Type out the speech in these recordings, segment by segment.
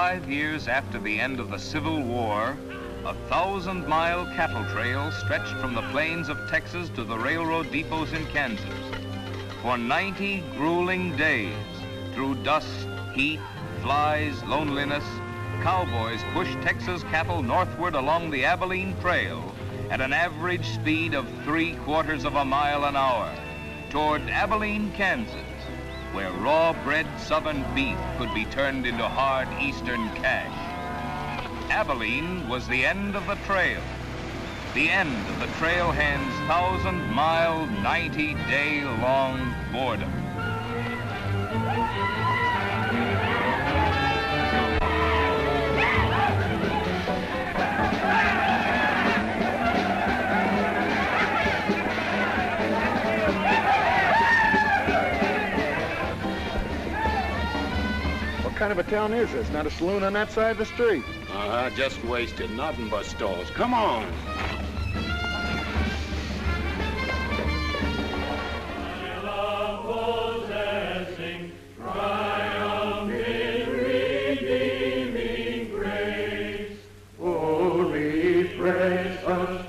5 years after the end of the Civil War, a 1,000-mile cattle trail stretched from the plains of Texas to the railroad depots in Kansas. For 90 grueling days, through dust, heat, flies, loneliness, cowboys pushed Texas cattle northward along the Abilene Trail at an average speed of 3/4 of a mile an hour toward Abilene, Kansas, where raw-bred southern beef could be turned into hard eastern cash. Abilene was the end of the trail, the end of the trailhand's 1,000-mile, 90-day-long boredom. What kind of a town is this? Not a saloon on that side of the street. Just wasted. Nothing but stalls. Come on. My love possessing, triumphing, redeeming grace. Oh, refresh us,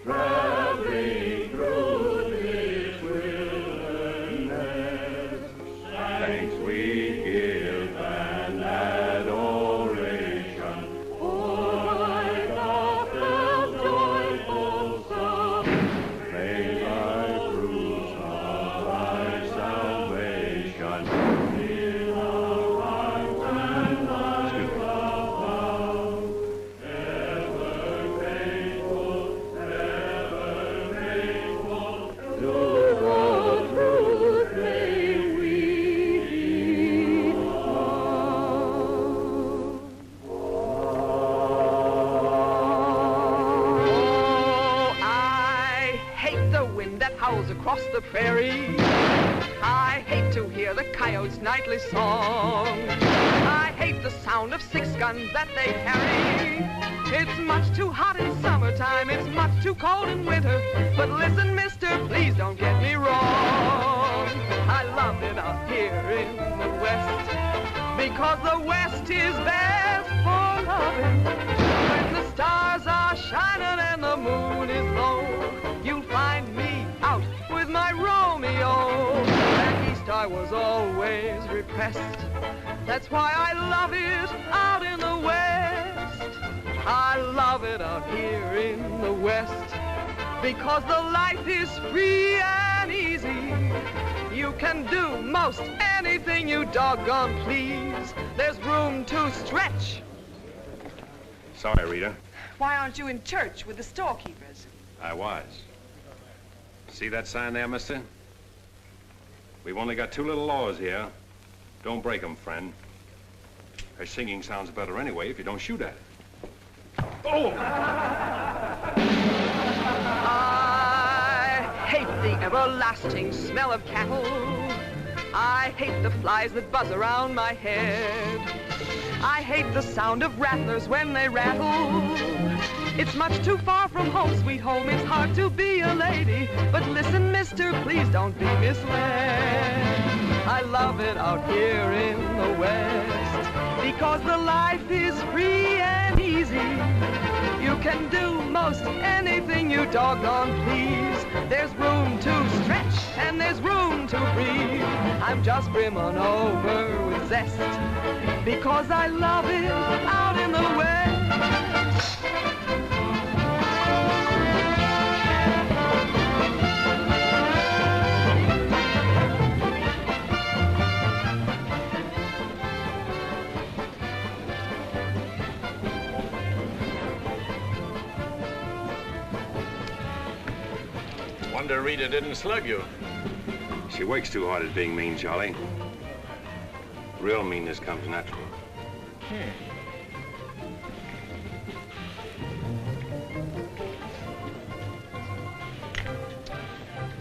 traveling through this wilderness. Thanks we give and adoration for thy gospel's joyful song. May thy fruits of thy salvation fill our hearts and lives above. Ever faithful, to the truth may we belong. Oh, I hate the wind that howls across the prairie. I hate to hear the coyote's nightly song. I hate the sound of 6 guns that they carry. It's much too hot in summertime, it's much too cold in winter. But listen, mister, please don't get me wrong. I love it up here in the West, because the West is best for loving. When the stars are shining and the moon is low, you'll find me out with my Romeo. Back east I was always repressed. That's why I love it out in the West. I love it out here in the West, because the life is free and easy. You can do most anything you doggone please. There's room to stretch. Sorry, Rita. Why aren't you in church with the storekeepers? I was. See that sign there, mister? We've only got 2 little laws here. Don't break 'em, friend. Her singing sounds better anyway if you don't shoot at it. Oh! I hate the everlasting smell of cattle. I hate the flies that buzz around my head. I hate the sound of rattlers when they rattle. It's much too far from home, sweet home. It's hard to be a lady. But listen, mister, please don't be misled. I love it out here in the West, because the life is free and easy. You can do most anything you doggone please. There's room to stretch and there's room to breathe. I'm just brimming over with zest, because I love it out in the West. Wonder Rita didn't slug you. She works too hard at being mean, Charlie. Real meanness comes natural.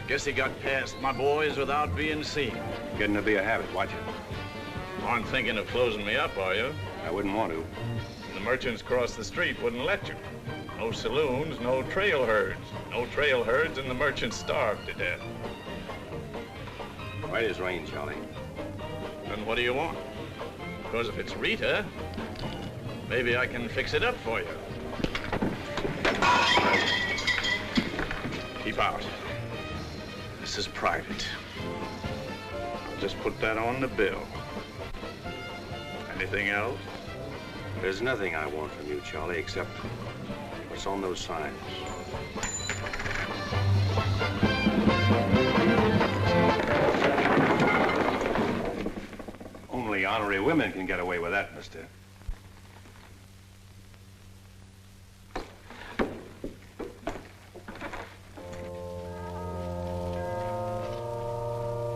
Guess he got past my boys without being seen. Getting to be a habit, watch it. Aren't thinking of closing me up, are you? I wouldn't want to. The merchants across the street wouldn't let you. No saloons, no trail herds. No trail herds, and the merchants starved to death. Why does rain, Charlie? Then what do you want? Because if it's Rita, maybe I can fix it up for you. Keep out. This is private. I'll just put that on the bill. Anything else? There's nothing I want from you, Charlie, except what's on those signs. Only honorary women can get away with that, mister.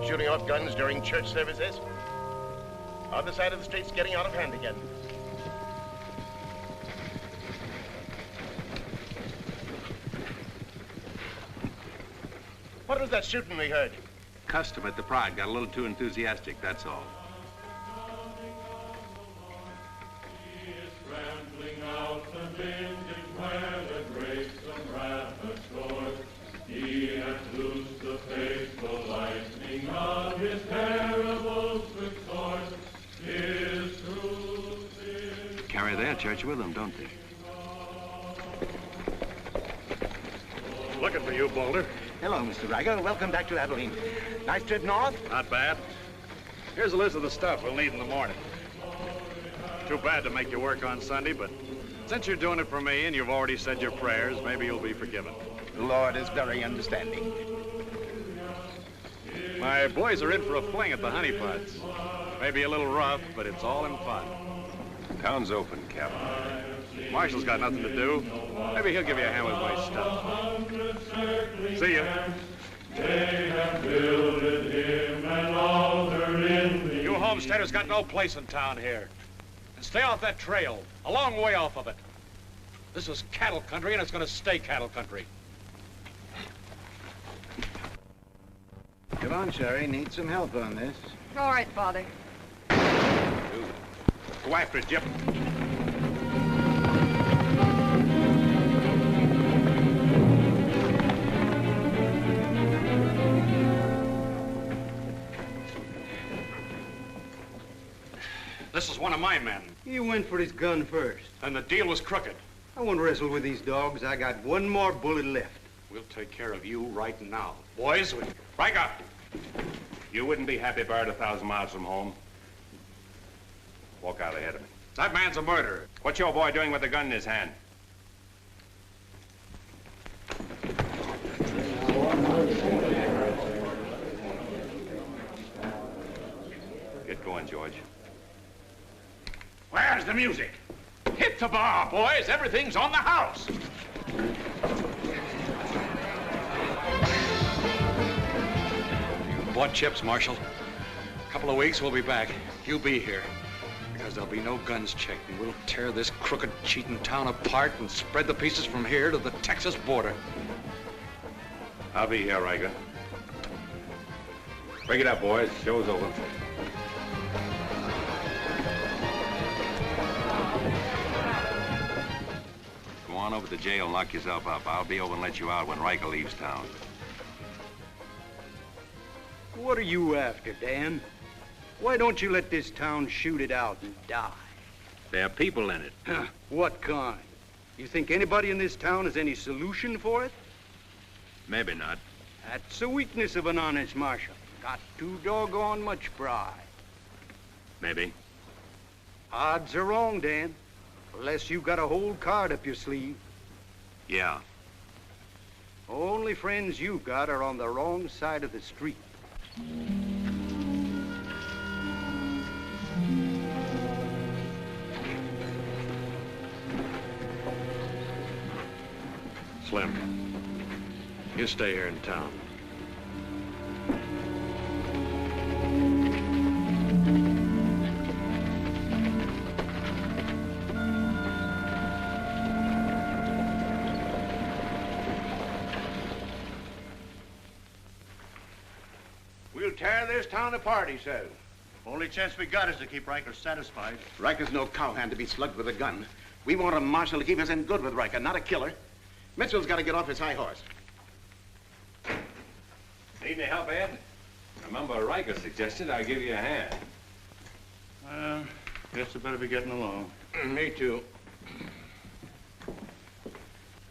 Shooting off guns during church services. Other side of the street's getting out of hand again. What was that shooting we heard? Custom at the Pride got a little too enthusiastic, that's all. Carry their church with them, don't they? Looking for you, Boulder. Hello, Mr. Riker. Welcome back to Abilene. Nice trip north? Not bad. Here's a list of the stuff we'll need in the morning. Too bad to make you work on Sunday, but since you're doing it for me and you've already said your prayers, maybe you'll be forgiven. The Lord is very understanding. My boys are in for a fling at the Honey Pots. Maybe a little rough, but it's all in fun. Town's open, Captain. Marshall's got nothing to do. Maybe he'll give you a hand with my stuff. See ya. You homesteaders got no place in town here. And stay off that trail, a long way off of it. This is cattle country, and it's going to stay cattle country. Come on, Sherry. Need some help on this. All right, Father. Go after it, Jip. This is one of my men. He went for his gun first. And the deal was crooked. I won't wrestle with these dogs. I got one more bullet left. We'll take care of you right now. Boys, Riker! You wouldn't be happy buried 1,000 miles from home. Walk out ahead of me. That man's a murderer. What's your boy doing with the gun in his hand? Get going, George. Where's the music? Hit the bar, boys. Everything's on the house. You bought chips, Marshal. A couple of weeks, we'll be back. You be here. Because there'll be no guns checked, and we'll tear this crooked, cheating town apart and spread the pieces from here to the Texas border. I'll be here, Riker. Break it up, boys. Show's over. Go on over to the jail and lock yourself up. I'll be over and let you out when Riker leaves town. What are you after, Dan? Why don't you let this town shoot it out and die? There are people in it. What kind? You think anybody in this town has any solution for it? Maybe not. That's a weakness of an honest marshal. Got too doggone much pride. Maybe. Odds are wrong, Dan. Unless you got a whole card up your sleeve. Yeah. Only friends you got are on the wrong side of the street. Slim, you stay here in town. We'll tear this town apart, he says. Only chance we got is to keep Riker satisfied. Riker's no cowhand to be slugged with a gun. We want a marshal to keep us in good with Riker, not a killer. Mitchell's got to get off his high horse. Need any help, Ed? Remember, Riker suggested I give you a hand. Guess I better be getting along. Me too.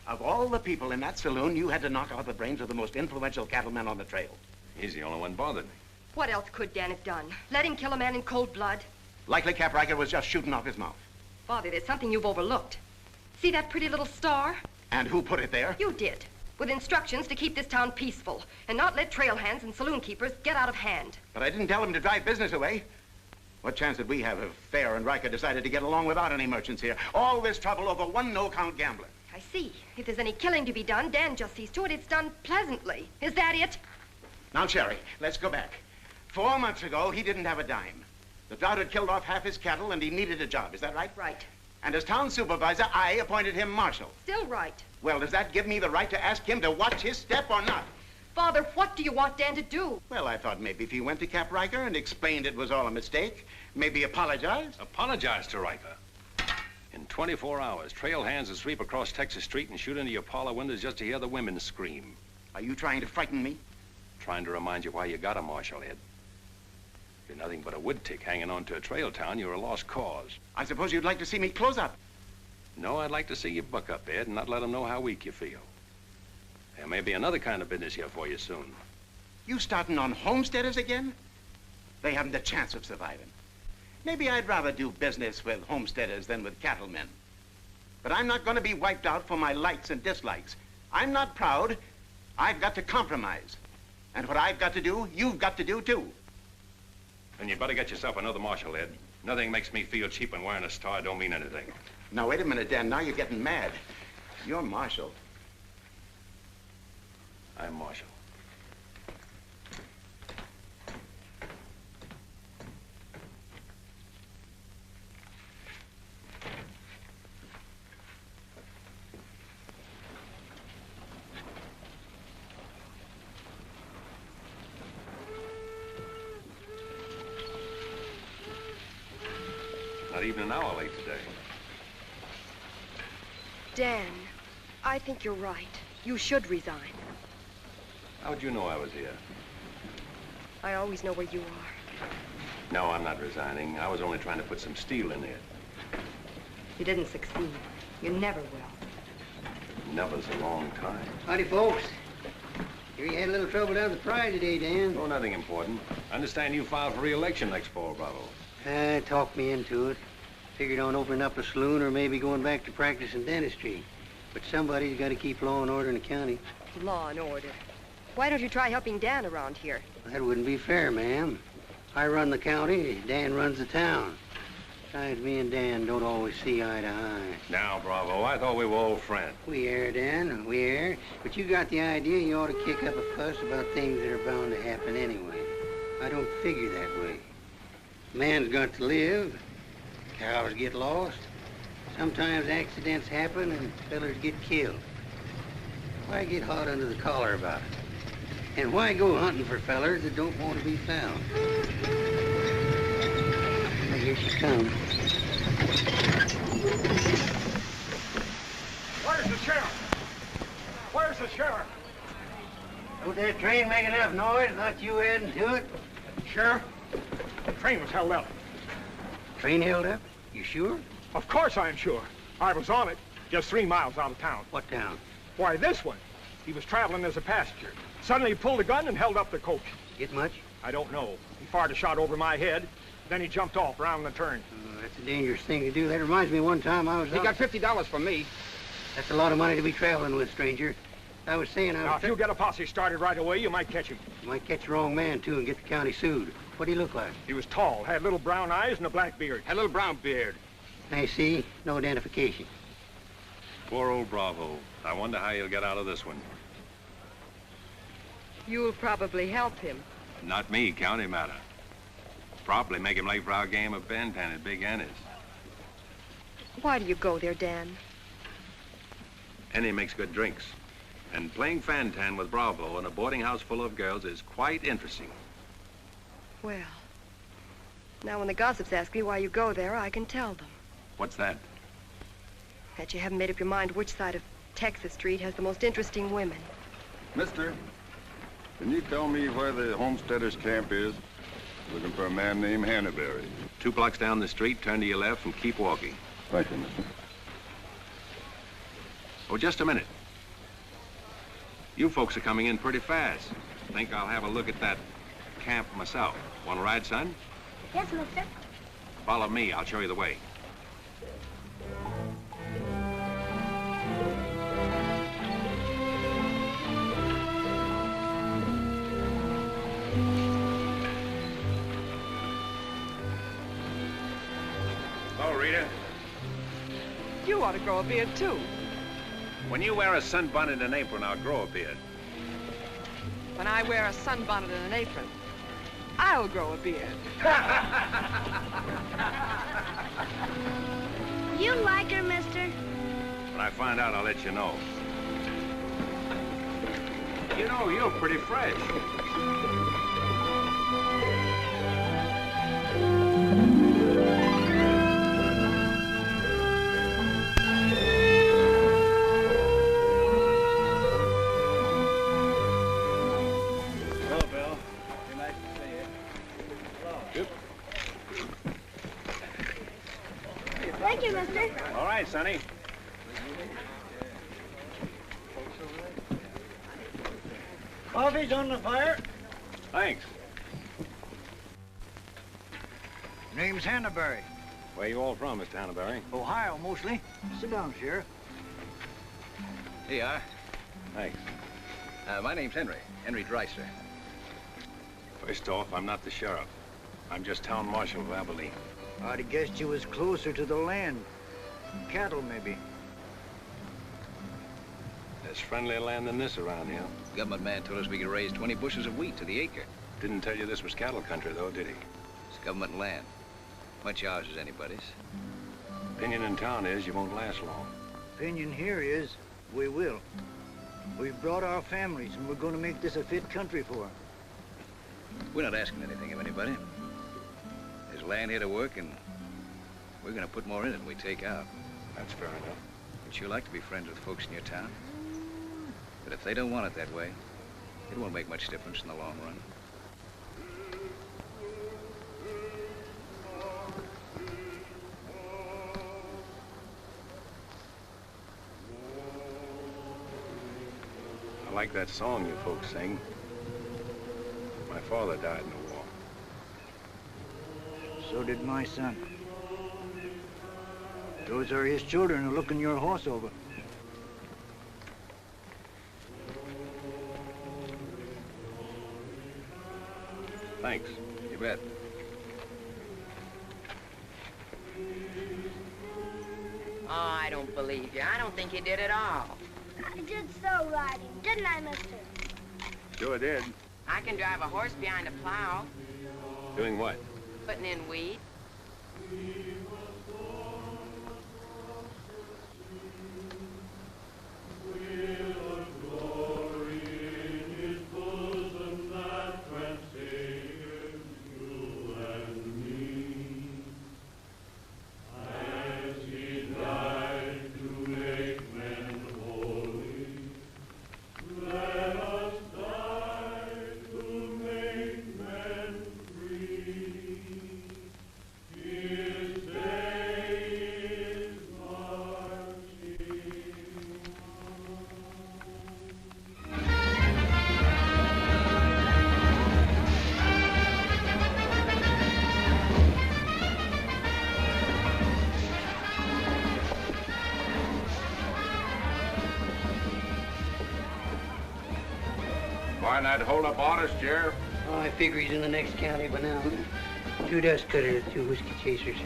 Of all the people in that saloon, you had to knock out the brains of the most influential cattleman on the trail. He's the only one bothered me. What else could Dan have done? Let him kill a man in cold blood? Likely Cap Riker was just shooting off his mouth. Father, there's something you've overlooked. See that pretty little star? And who put it there? You did, with instructions to keep this town peaceful and not let trail hands and saloon keepers get out of hand. But I didn't tell him to drive business away. What chance did we have if Fair and Riker decided to get along without any merchants here? All this trouble over one no-count gambler. I see. If there's any killing to be done, Dan just sees to it it's done pleasantly. Is that it? Now, Sherry, let's go back. 4 months ago, he didn't have a dime. The drought had killed off half his cattle, and he needed a job. Is that right? Right. And as town supervisor, I appointed him marshal. Still right. Well, does that give me the right to ask him to watch his step or not? Father, what do you want Dan to do? Well, I thought maybe if he went to Cap Riker and explained it was all a mistake, maybe apologize. Apologize to Riker. In 24 hours, trail hands will sweep across Texas Street and shoot into your parlor windows just to hear the women scream. Are you trying to frighten me? Trying to remind you why you got a marshal, Ed. If you're nothing but a wood tick hanging on to a trail town, you're a lost cause. I suppose you'd like to see me close up. No, I'd like to see you buck up, Ed, and not let them know how weak you feel. There may be another kind of business here for you soon. You starting on homesteaders again? They haven't a chance of surviving. Maybe I'd rather do business with homesteaders than with cattlemen. But I'm not going to be wiped out for my likes and dislikes. I'm not proud. I've got to compromise. And what I've got to do, you've got to do too. And you better get yourself another marshal, Ed. Nothing makes me feel cheap when wearing a star don't mean anything. Now, wait a minute, Dan. Now you're getting mad. You're marshal. I'm marshal. Not even an hour late today. Dan, I think you're right. You should resign. How'd you know I was here? I always know where you are. No, I'm not resigning. I was only trying to put some steel in it. You didn't succeed. You never will. Never's a long time. Howdy, folks. Here you had a little trouble down at the Pride today, Dan. Oh, nothing important. I understand you filed for re-election next fall, Bravo. Talked me into it. Figured on opening up a saloon or maybe going back to practicing dentistry. But somebody's got to keep law and order in the county. Law and order. Why don't you try helping Dan around here? That wouldn't be fair, ma'am. I run the county, Dan runs the town. Besides, me and Dan don't always see eye to eye. Now, Bravo, I thought we were old friends. We are, Dan, we are. But you got the idea you ought to kick up a fuss about things that are bound to happen anyway. I don't figure that way. Man's got to live. Cows get lost. Sometimes accidents happen and fellers get killed. Why get hot under the collar about it? And why go hunting for fellers that don't want to be found? Here she comes. Where's the sheriff? Where's the sheriff? Don't that train make enough noise? Not you adding to it? Sheriff, the train was held up. Train held up? You sure? Of course I'm sure. I was on it, just 3 miles out of town. What town? Why, this one. He was traveling as a passenger. Suddenly he pulled a gun and held up the coach. Get much? I don't know. He fired a shot over my head, then he jumped off around the turn. Oh, that's a dangerous thing to do. That reminds me one time I was He got $50 from me. That's a lot of money to be traveling with, stranger. I was saying I was... Now, if you get a posse started right away, you might catch him. You might catch the wrong man, too, and get the county sued. What do he look like? He was tall, had little brown eyes and a black beard. Had a little brown beard. I see. No identification. Poor old Bravo. I wonder how he'll get out of this one. You'll probably help him. Not me, county matter. Probably make him late for our game of Bantan at Big Annie's. Why do you go there, Dan? Annie makes good drinks. And playing Fantan with Bravo in a boarding house full of girls is quite interesting. Well, now when the gossips ask me why you go there, I can tell them. What's that? That you haven't made up your mind which side of Texas Street has the most interesting women. Mister, can you tell me where the homesteaders' camp is? Looking for a man named Hannaberry. 2 blocks down the street, turn to your left and keep walking. Thank you, mister. Oh, just a minute. You folks are coming in pretty fast. Think I'll have a look at that camp myself. Want to ride, son? Yes, mister. Follow me. I'll show you the way. Hello, Rita. You ought to grow a beard, too. When you wear a sunbonnet and an apron, I'll grow a beard. When I wear a sunbonnet and an apron, I'll grow a beard. You like her, mister? When I find out, I'll let you know. You know, you're pretty fresh. Hello, Bill. Be nice to see you. Hello. Good. Thank you, mister. All right, Sonny. Coffee's on the fire. Thanks. Name's Hannaberry. Where you all from, Mr. Hannaberry? Ohio, mostly. Sit down, Sheriff. Here you are. Thanks. My name's Henry Dreiser. First off, I'm not the sheriff. I'm just town marshal of Abilene. I'd have guessed you was closer to the land. Cattle, maybe. There's friendlier land than this around here. Government man told us we could raise 20 bushels of wheat to the acre. Didn't tell you this was cattle country, though, did he? It's government land. Much ours as anybody's. Opinion in town is you won't last long. Opinion here is we will. We've brought our families, and we're going to make this a fit country for them. We're not asking anything of anybody. There's land here to work, and we're going to put more in it than we take out. That's fair enough. We'd sure like to be friends with folks in your town. But if they don't want it that way, it won't make much difference in the long run. I like that song you folks sing. My father died in the war. So did my son. Those are his children who are looking your horse over. Thanks. You bet. Oh, I don't believe you. I don't think you did at all. I did so riding, didn't I, mister? Sure did. I can drive a horse behind a plow, Doing what? putting in wheat. Why not hold up orders, Sheriff? Oh, I figure he's in the next county by now. 2 dust cutters, 2 whiskey chasers.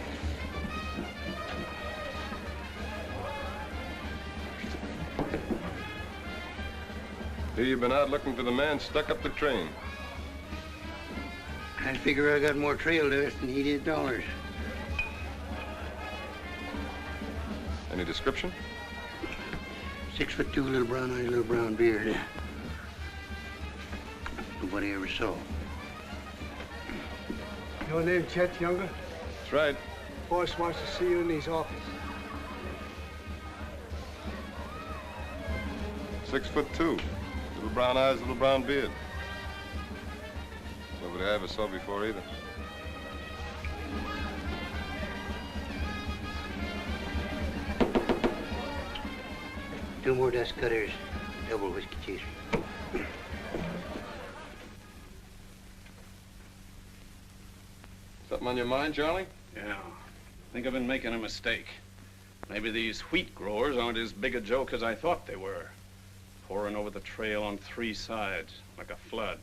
Here you've been out looking for the man stuck up the train. I figure I got more trail dust than he did dollars. Any description? 6'2", little brown eyes, little brown beard. Nobody ever saw. Your name Chet Younger? That's right. Boss wants to see you in his office. 6'2", little brown eyes, little brown beard. Nobody I ever saw before either. 2 more dust cutters, double whiskey chaser. Something on your mind, Charlie? Yeah. I think I've been making a mistake. Maybe these wheat growers aren't as big a joke as I thought they were. Pouring over the trail on 3 sides, like a flood.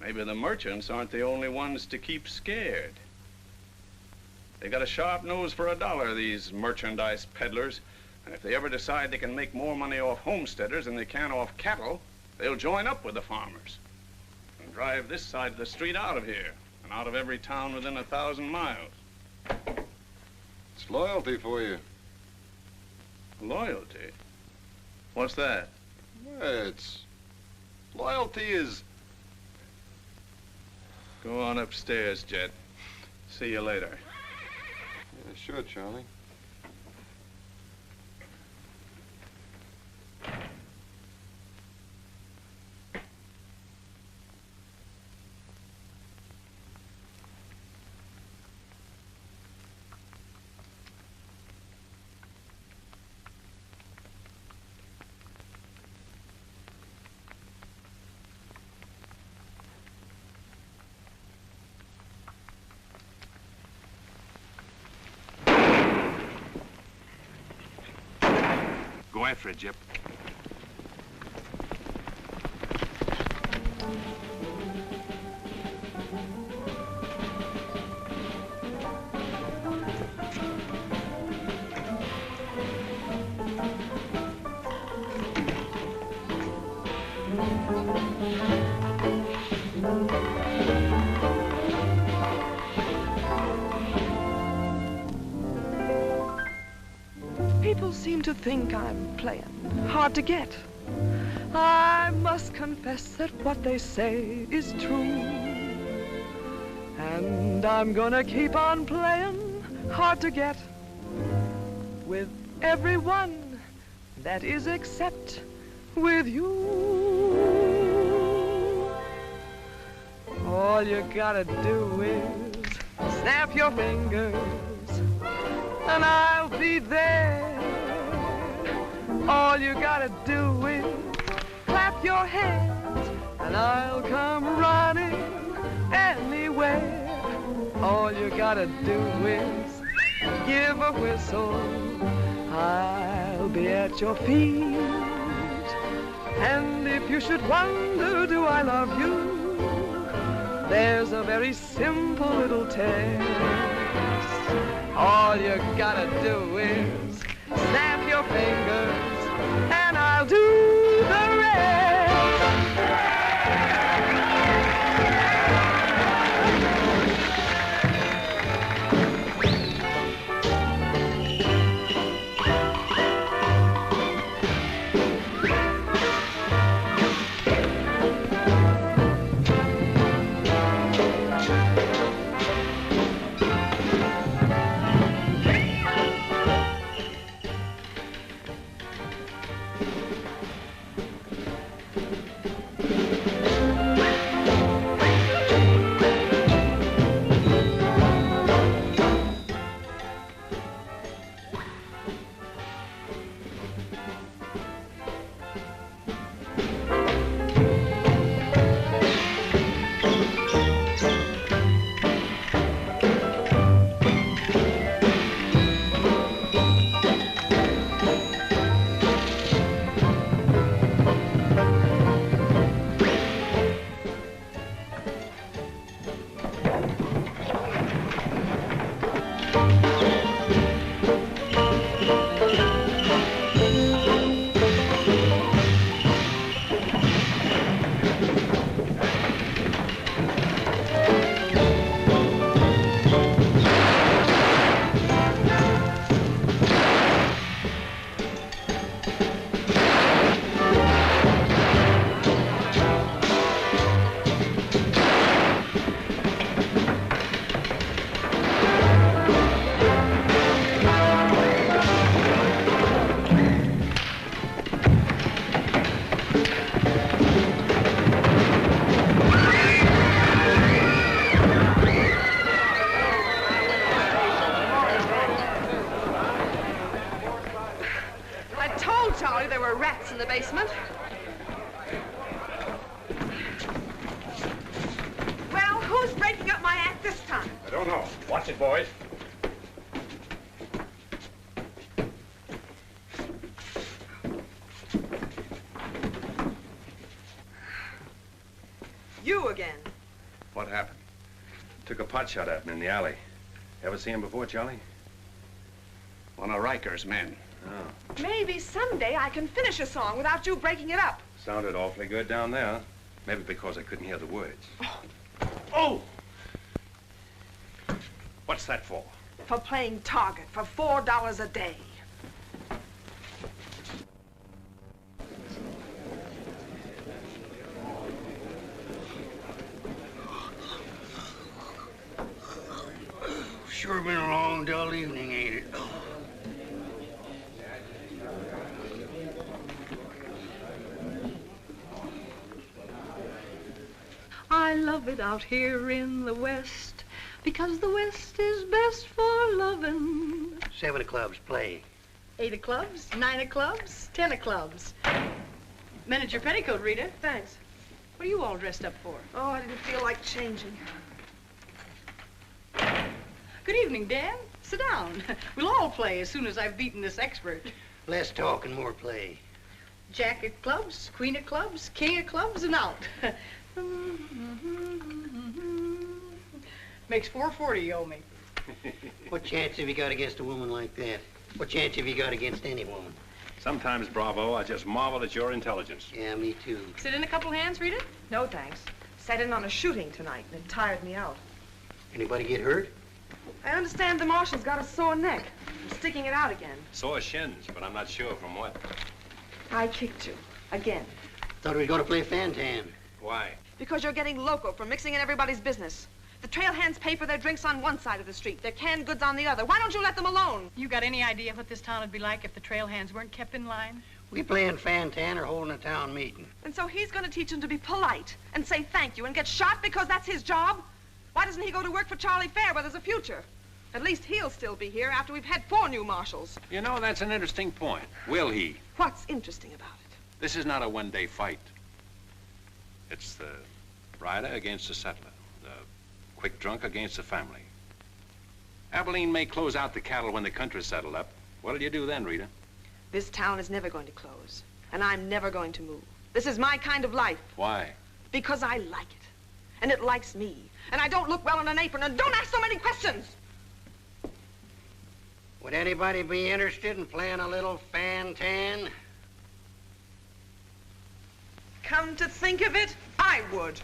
Maybe the merchants aren't the only ones to keep scared. They got a sharp nose for $1, these merchandise peddlers. And if they ever decide they can make more money off homesteaders than they can off cattle, they'll join up with the farmers and drive this side of the street out of here and out of every town within 1,000 miles. It's loyalty for you. Loyalty? What's that? It's... Loyalty is... Go on upstairs, Jet. See you later. Yeah, sure, Charlie. Go after it, Jip. People seem to think I'm playing hard to get. I must confess that what they say is true. And I'm gonna keep on playing hard to get with everyone, that is except with you. All you gotta do is snap your fingers and I'll be there. All you gotta do is clap your hands and I'll come running anywhere. All you gotta do is give a whistle. I'll be at your feet. And if you should wonder, do I love you? There's a very simple little test. All you gotta do is snap your fingers and I'll do the rest. no. Watch it, boys. You again. What happened? Took a pot shot at him in the alley. Ever see him before, Charlie? One of Riker's men. Oh. Maybe someday I can finish a song without you breaking it up. Sounded awfully good down there. Maybe because I couldn't hear the words. Oh! What's that for? For playing target for $4 a day. Sure been a long, dull evening, ain't it? I love it out here in the West, because the West is best for lovin'. 7 of clubs, play. 8 of clubs, 9 of clubs, 10 of clubs. Mended your petticoat, Rita. Thanks. What are you all dressed up for? Oh, I didn't feel like changing. Good evening, Dan. Sit down. We'll all play as soon as I've beaten this expert. Less talk and more play. Jack of clubs, queen of clubs, king of clubs, and out. Makes $4.40 you owe me. What chance have you got against a woman like that? What chance have you got against any woman? Sometimes, Bravo, I just marvel at your intelligence. Yeah, me too. Sit in a couple hands, Rita? No, thanks. Sat in on a shooting tonight, and it tired me out. Anybody get hurt? I understand the marshal's got a sore neck. I'm sticking it out again. Sore shins, but I'm not sure from what. I kicked you. Again. Thought we were going to play Fantan. Why? Because you're getting loco for mixing in everybody's business. The trail hands pay for their drinks on one side of the street, their canned goods on the other. Why don't you let them alone? You got any idea what this town would be like if the trail hands weren't kept in line? We playing Fantan or holding a town meeting. And so he's going to teach them to be polite and say thank you and get shot because that's his job? Why doesn't he go to work for Charlie Fair where there's a future? At least he'll still be here after we've had 4 new marshals. You know, that's an interesting point. Will he? What's interesting about it? This is not a one-day fight. It's the rider against the settler, the quick drunk against the family. Abilene may close out the cattle when the country's settled up. What'll you do then, Rita? This town is never going to close, and I'm never going to move. This is my kind of life. Why? Because I like it, and it likes me, and I don't look well in an apron, and don't ask so many questions. Would anybody be interested in playing a little Fantan? Come to think of it, I would.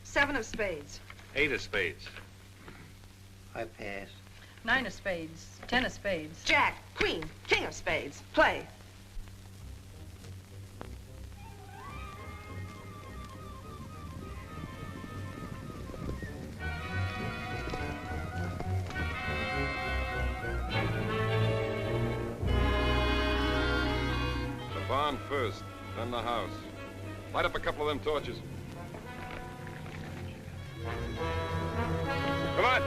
Seven of spades. 8 of spades. I pass. 9 of spades, 10 of spades. Jack, queen, king of spades. Play. The barn first, then the house. Light up a couple of them torches. Come on.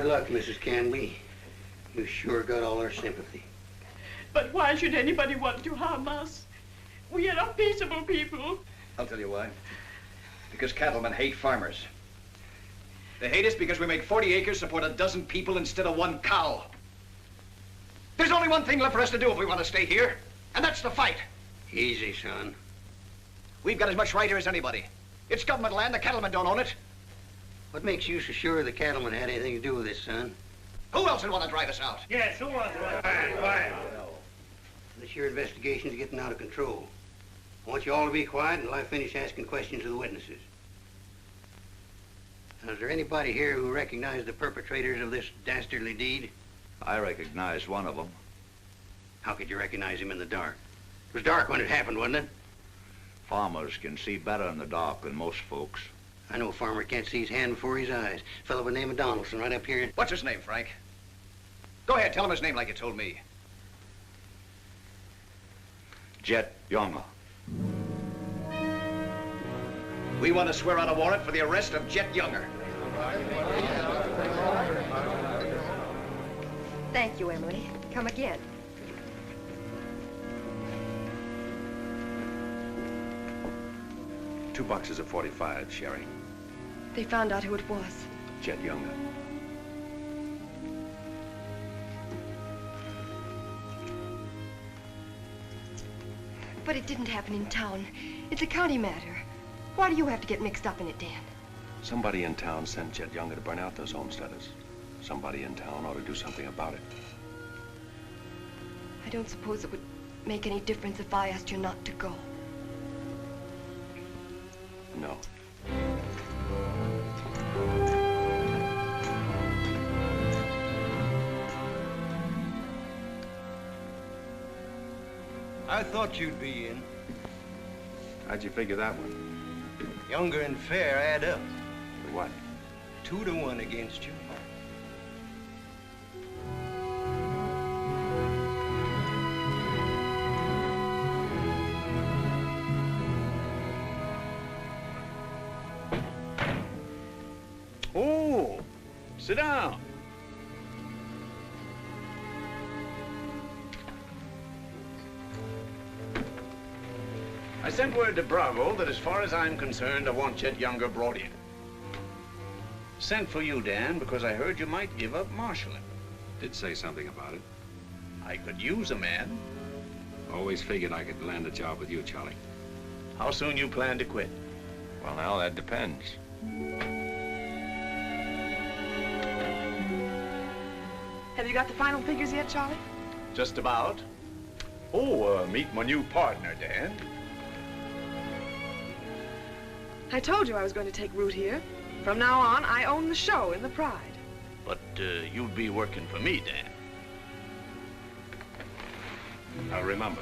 Hard luck, Mrs. Canby. You sure got all our sympathy. But why should anybody want to harm us? We are a peaceable people. I'll tell you why. Because cattlemen hate farmers. They hate us because we make 40 acres support a dozen people instead of one cow. There's only one thing left for us to do if we want to stay here, and that's to fight. Easy, son. We've got as much right here as anybody. It's government land. The cattlemen don't own it. What makes you so sure the cattlemen had anything to do with this, son? Who else would want to drive us out? Yes, who wants to? This your investigation's getting out of control. I want you all to be quiet until I finish asking questions of the witnesses. Now, is there anybody here who recognized the perpetrators of this dastardly deed? I recognize one of them. How could you recognize him in the dark? It was dark when it happened, wasn't it? Farmers can see better in the dark than most folks. I know a farmer can't see his hand before his eyes. A fellow by the name of Donaldson right up here. What's his name, Frank? Go ahead, tell him his name like you told me. Jet Younger. We want to swear out a warrant for the arrest of Jet Younger. Thank you, Emily. Come again. Two boxes of 45, Sherry. They found out who it was. Jet Younger. But it didn't happen in town. It's a county matter. Why do you have to get mixed up in it, Dan? Somebody in town sent Jet Younger to burn out those homesteaders. Somebody in town ought to do something about it. I don't suppose it would make any difference if I asked you not to go. No. I thought you'd be in. How'd you figure that one? Younger and Fair add up. What? 2 to 1 against you. Oh, sit down. I sent word to Bravo that as far as I'm concerned, I want Jet Younger brought in. Sent for you, Dan, because I heard you might give up marshalling. Did say something about it. I could use a man. Always figured I could land a job with you, Charlie. How soon you plan to quit? Well, now, that depends. Have you got the final figures yet, Charlie? Just about. Oh, meet my new partner, Dan. I told you I was going to take root here. From now on, I own the show in the Pride. But you'd be working for me, Dan. I'll remember.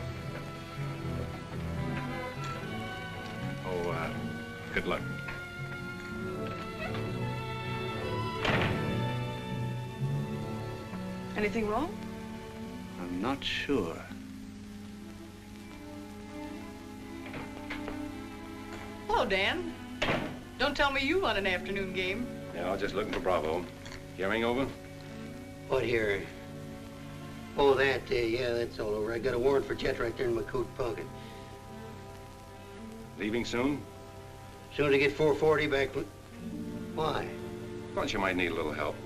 Oh, good luck. Anything wrong? I'm not sure. Hello, Dan. Don't tell me you run an afternoon game. Yeah, I was just looking for Bravo. Hearing over? What here? Oh, that, yeah, that's all over. I got a warrant for Jet right there in my coat pocket. Leaving soon? Soon as I get 440 back. Why? Thought you might need a little help.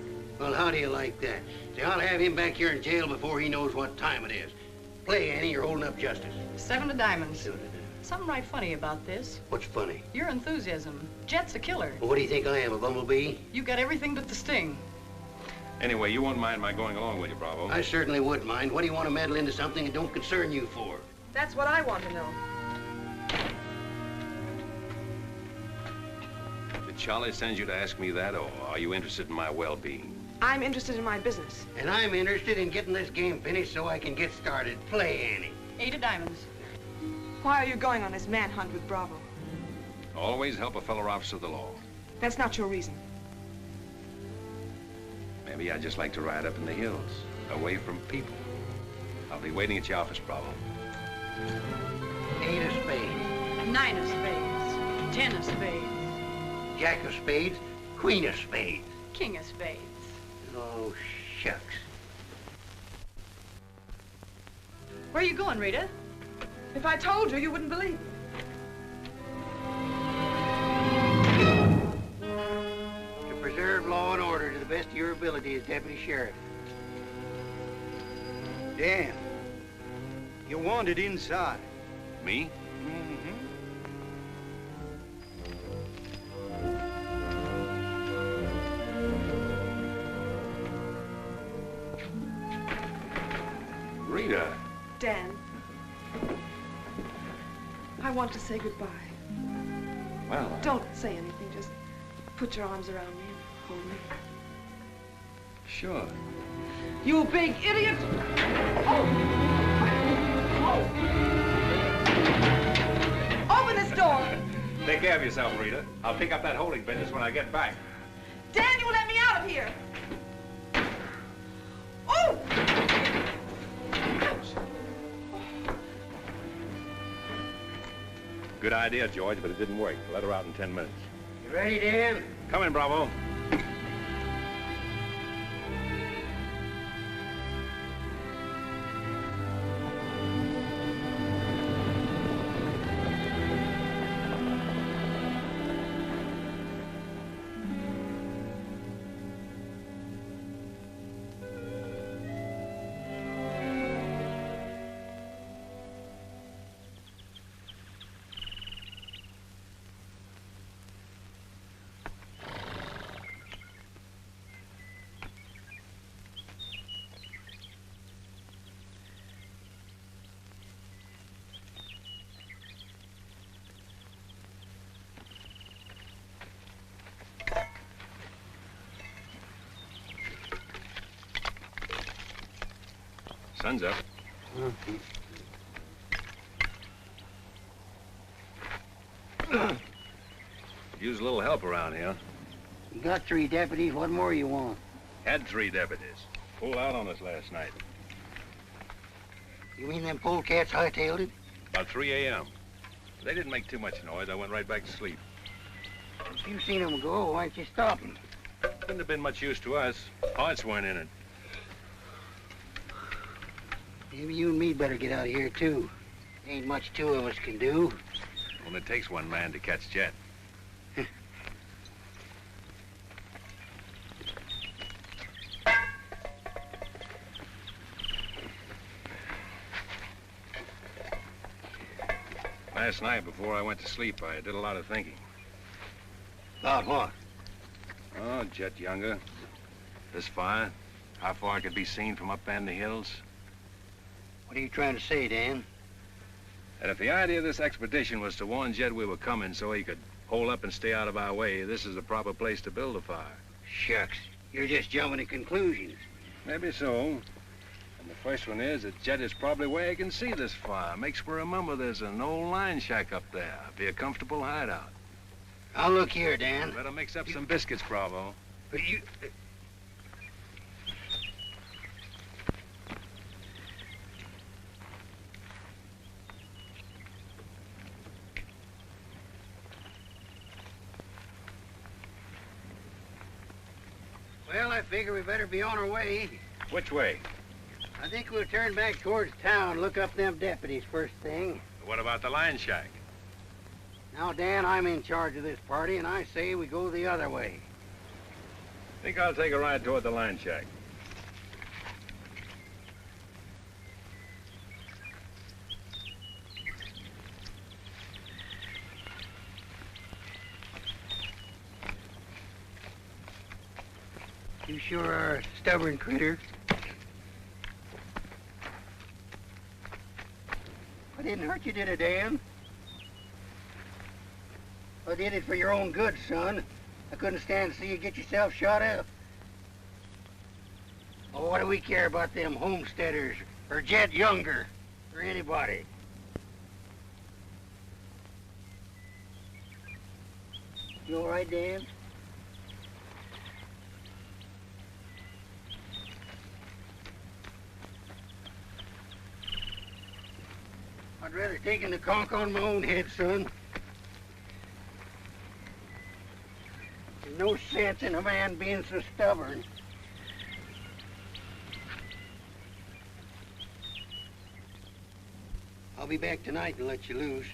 Well, how do you like that? See, I'll have him back here in jail before he knows what time it is. Play, Annie, you're holding up justice. 7 of diamonds. Something right funny about this. What's funny? Your enthusiasm. Jet's a killer. Well, what do you think I am, a bumblebee? You got everything but the sting. Anyway, you won't mind my going along with you, Bravo. I certainly would mind. What do you want to meddle into something that don't concern you for? That's what I want to know. Did Charlie send you to ask me that, or are you interested in my well-being? I'm interested in my business. And I'm interested in getting this game finished so I can get started. Play, Annie. 8 of diamonds. Why are you going on this manhunt with Bravo? Always help a fellow officer of the law. That's not your reason. Maybe I'd just like to ride up in the hills, away from people. I'll be waiting at your office, Bravo. 8 of spades. 9 of spades. 10 of spades. Jack of spades. Queen of spades. King of spades. Oh, shucks. Where are you going, Rita? If I told you, you wouldn't believe me. To preserve law and order to the best of your ability as deputy sheriff. Dan, you're wanted inside. Me? Rita. Dan, I want to say goodbye. Well, Don't say anything. Just put your arms around me and hold me. sure. You big idiot! Open this door! Take care of yourself, Rita. I'll pick up that holding business when I get back. Dan, you let me out of here! Oh! Good idea, George, but it didn't work. Let her out in 10 minutes. You ready, Dan? Come in, Bravo. Sun's up. Use a little help around here. You got 3 deputies. What more you want? Had 3 deputies. Pulled out on us last night. You mean them polecats hightailed it? About 3 a.m. They didn't make too much noise. I went right back to sleep. If you seen them go, why'd you stop them? Couldn't have been much use to us. Hearts weren't in it. Maybe you and me better get out of here, too. Ain't much 2 of us can do. Only takes 1 man to catch Jet. Last night, before I went to sleep, I did a lot of thinking. About what? Oh, Jet Younger. This fire. How far it could be seen from up in the hills. What are you trying to say, Dan? And if the idea of this expedition was to warn Jed we were coming so he could hole up and stay out of our way, this is the proper place to build a fire. Shucks. You're just jumping to conclusions. Maybe so. And the first one is that Jed is probably where he can see this fire. Makes for remember there's an old line shack up there. Be a comfortable hideout. Now look here, Dan. Better mix up some biscuits, Bravo. But you... Well, I figure we better be on our way. Which way? I think we'll turn back towards town, look up them deputies first thing. What about the line shack? Now, Dan, I'm in charge of this party, and I say we go the other way. Think I'll take a ride toward the line shack. You sure are a stubborn critter. I didn't hurt you, did I, Dan? I did it for your own good, son. I couldn't stand to see you get yourself shot up. Oh, what do we care about them homesteaders, or Jed Younger, or anybody? You all right, Dan? I'd rather take the conk on my own head, son. There's no sense in a man being so stubborn. I'll be back tonight and let you loose.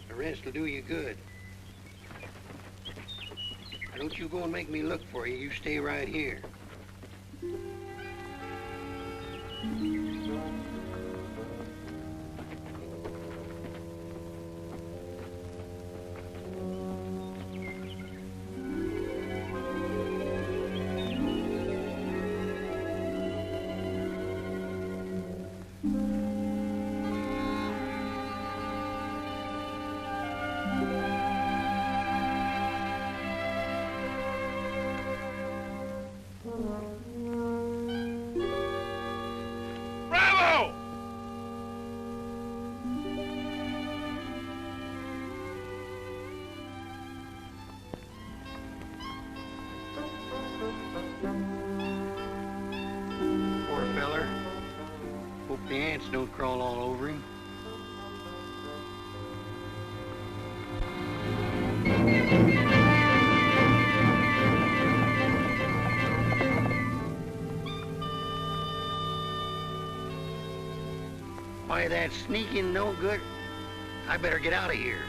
The rest will do you good. Now, don't you go and make me look for you. You stay right here. Bravo! Poor feller. Hope the ants don't crawl all over him. Why, that sneaking no good. I better get out of here.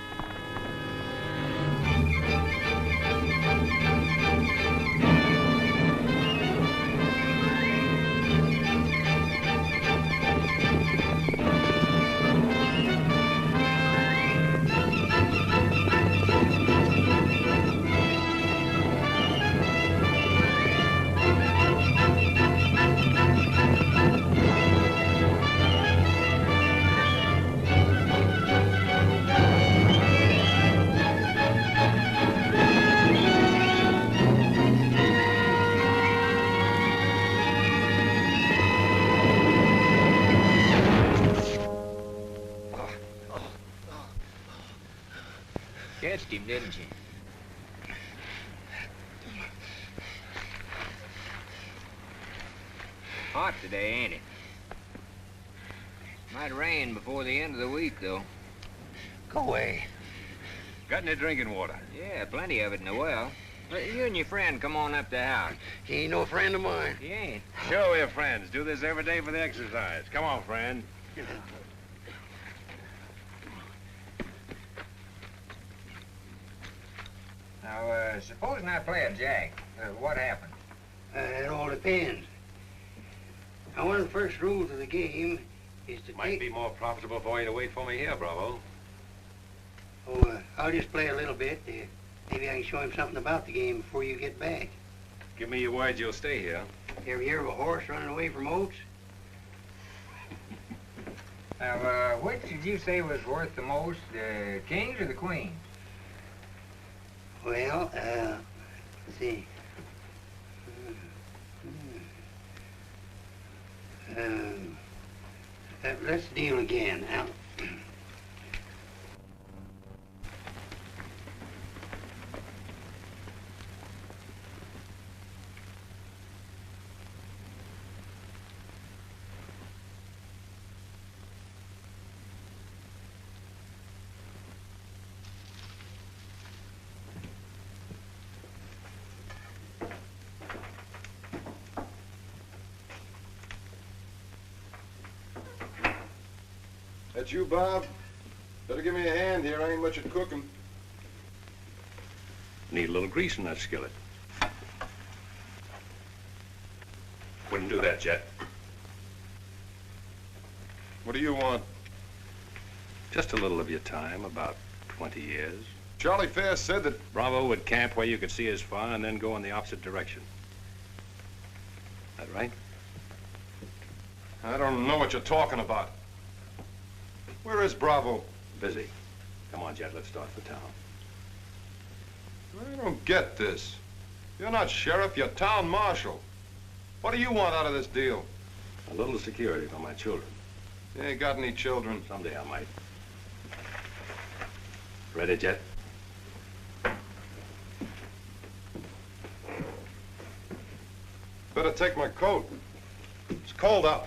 Catched him, didn't you? Hot today, ain't it? Might rain before the end of the week, though. Go away. Got any drinking water? Yeah, plenty of it in the well. You and your friend come on up the house. He ain't no friend of mine. He ain't. Sure, we're friends. Do this every day for the exercise. Come on, friend. Now, supposing I play a jack, what happened? It all depends. Now, one of the first rules of the game is to Might be more profitable for you to wait for me here, Bravo. Oh, I'll just play a little bit. Maybe I can show him something about the game before you get back. Give me your word you'll stay here. You ever hear of a horse running away from oats? Now, which did you say was worth the most, the kings or the queens? Well, let's see. Let's deal again. Now, That you, Bob? Better give me a hand here. I ain't much at cooking. Need a little grease in that skillet. Wouldn't do that, Jet. What do you want? Just a little of your time, about 20 years. Charlie Fair said that... Bravo would camp where you could see his fire and then go in the opposite direction. That right? I don't know what you're talking about. Where is Bravo? Busy. Come on, Jet, let's start for town. I don't get this. You're not sheriff, you're town marshal. What do you want out of this deal? A little security for my children. You ain't got any children. Someday I might. Ready, Jet? Better take my coat. It's cold out.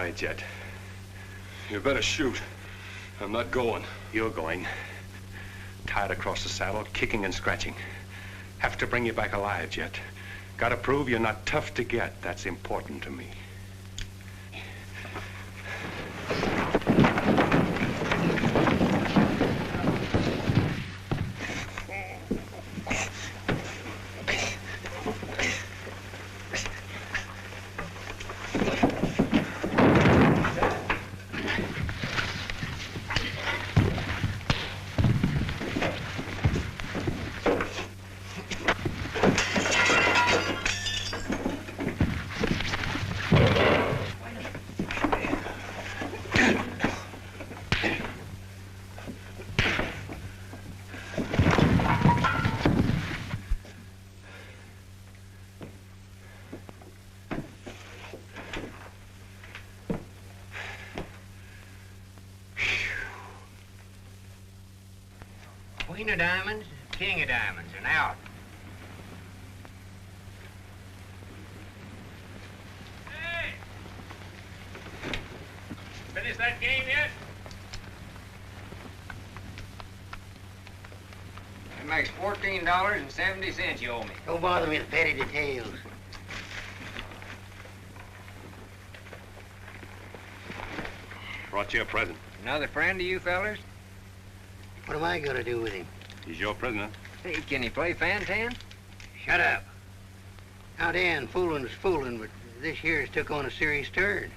right, Jet. You better shoot. I'm not going. You're going. Tied across the saddle, kicking and scratching. Have to bring you back alive, Jet. Gotta prove you're not tough to get. That's important to me. Queen of diamonds, king of diamonds, and out. Hey! Finish that game yet? That makes $14.70 you owe me. Don't bother me with petty details. Brought you a present. Another friend of you fellers? What am I gonna do with him? He's your prisoner. Hey, can he play fan-tan? Shut up. Now, Dan, fooling's fooling, but this year's took on a serious turn.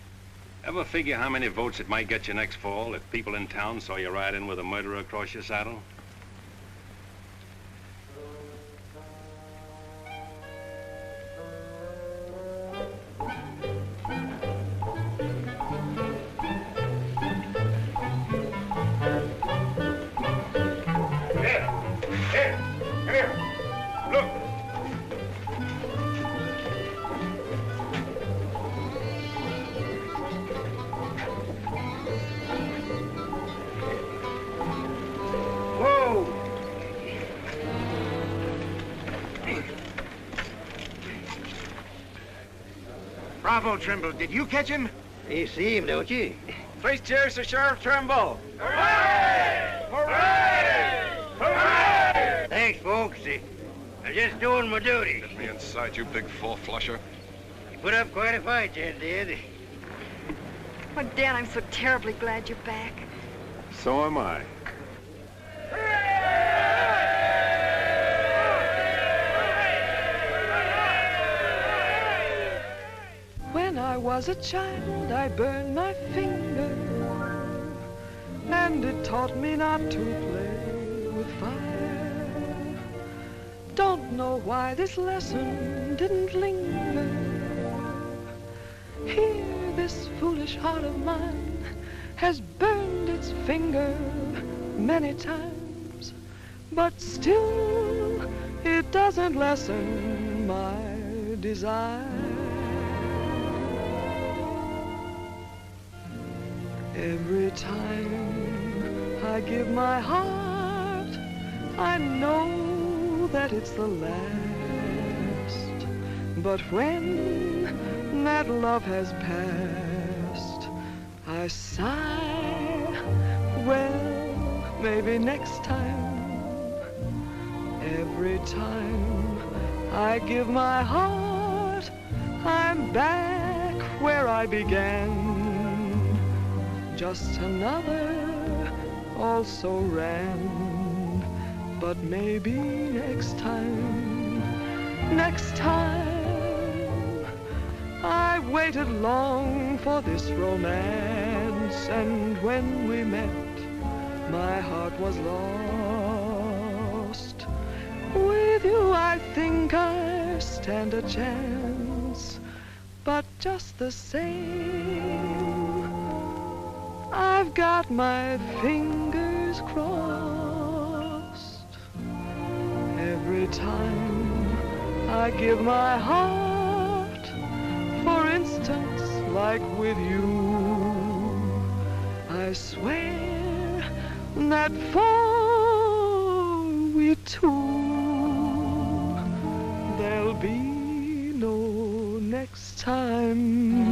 Ever figure how many votes it might get you next fall if people in town saw you ride in with a murderer across your saddle? Bravo, Trimble. Did you catch him? You see him, don't you? Please cheers to Sheriff Trimble. Hooray! Hooray! Hooray! Thanks, folks. I'm just doing my duty. Get me inside, you big four-flusher. You put up quite a fight, Jen did. Oh, Dan, I'm so terribly glad you're back. So am I. When I was a child, I burned my finger, and it taught me not to play with fire. Don't know why this lesson didn't linger. Here, this foolish heart of mine has burned its finger many times, but still it doesn't lessen my desire. Every time I give my heart, I know that it's the last. But when that love has passed, I sigh, well, maybe next time. Every time I give my heart, I'm back where I began. Just another also ran, but maybe next time, I waited long for this romance, and when we met, my heart was lost. With you, I think I stand a chance, but just the same, I've got my fingers crossed. Every time I give my heart, for instance, like with you, I swear that for we two, there'll be no next time.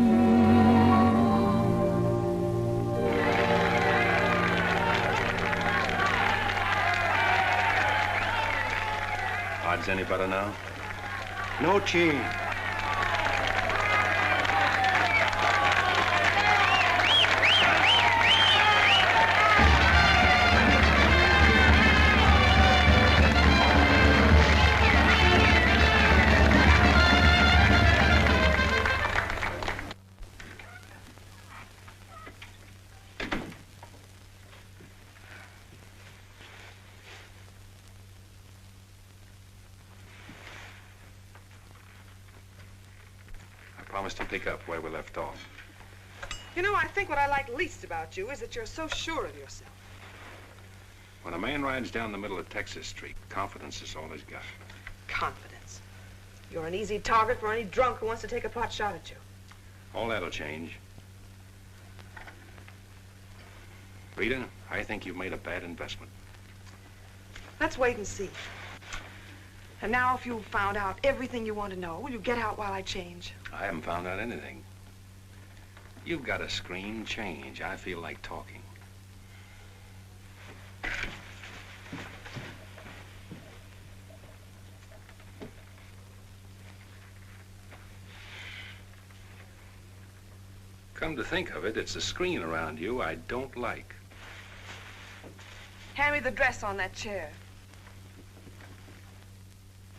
odds any better now? No change. Promise to pick up where we left off. You know, I think what I like least about you is that you're so sure of yourself. When a man rides down the middle of Texas Street, confidence is all he's got. Confidence. You're an easy target for any drunk who wants to take a pot shot at you. All that'll change. Rita, I think you've made a bad investment. Let's wait and see. And now, if you've found out everything you want to know, will you get out while I change? I haven't found out anything. You've got a scream change. I feel like talking. Come to think of it, it's the screen around you I don't like. Hand me the dress on that chair.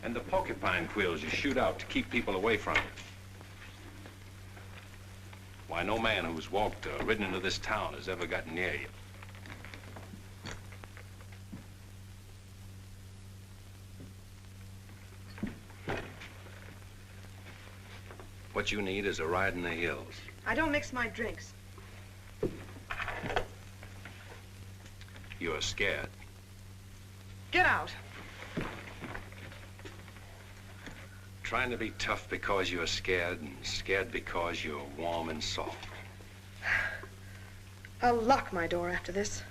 And the porcupine quills you shoot out to keep people away from you. Why, no man who's walked or ridden into this town has ever gotten near you. What you need is a ride in the hills. I don't mix my drinks. You're scared. Get out. Trying to be tough because you're scared, and scared because you're warm and soft. I'll lock my door after this.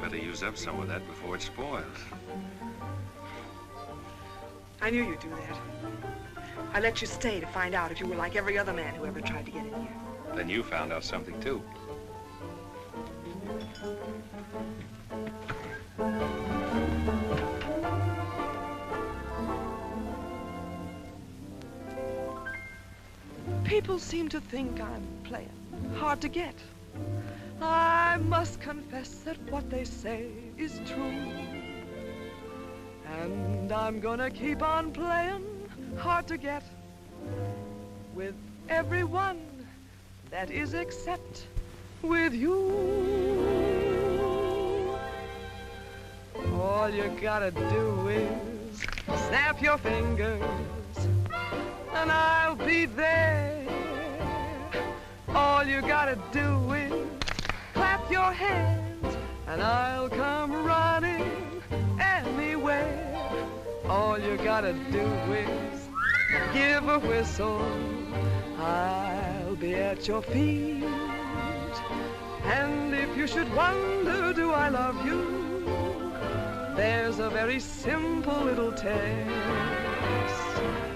Better use up some of that before it spoils. I knew you'd do that. I let you stay to find out if you were like every other man who ever tried to get in here. Then you found out something, too. People seem to think I'm playing hard to get. I must confess that what they say is true. And I'm gonna keep on playing hard to get with everyone that is except with you. All you gotta do is snap your fingers and I'll be there. All you gotta do is clap your hands and I'll come running anywhere. All you gotta do is give a whistle. I'll be at your feet. And if you should wonder, do I love you? There's a very simple little test.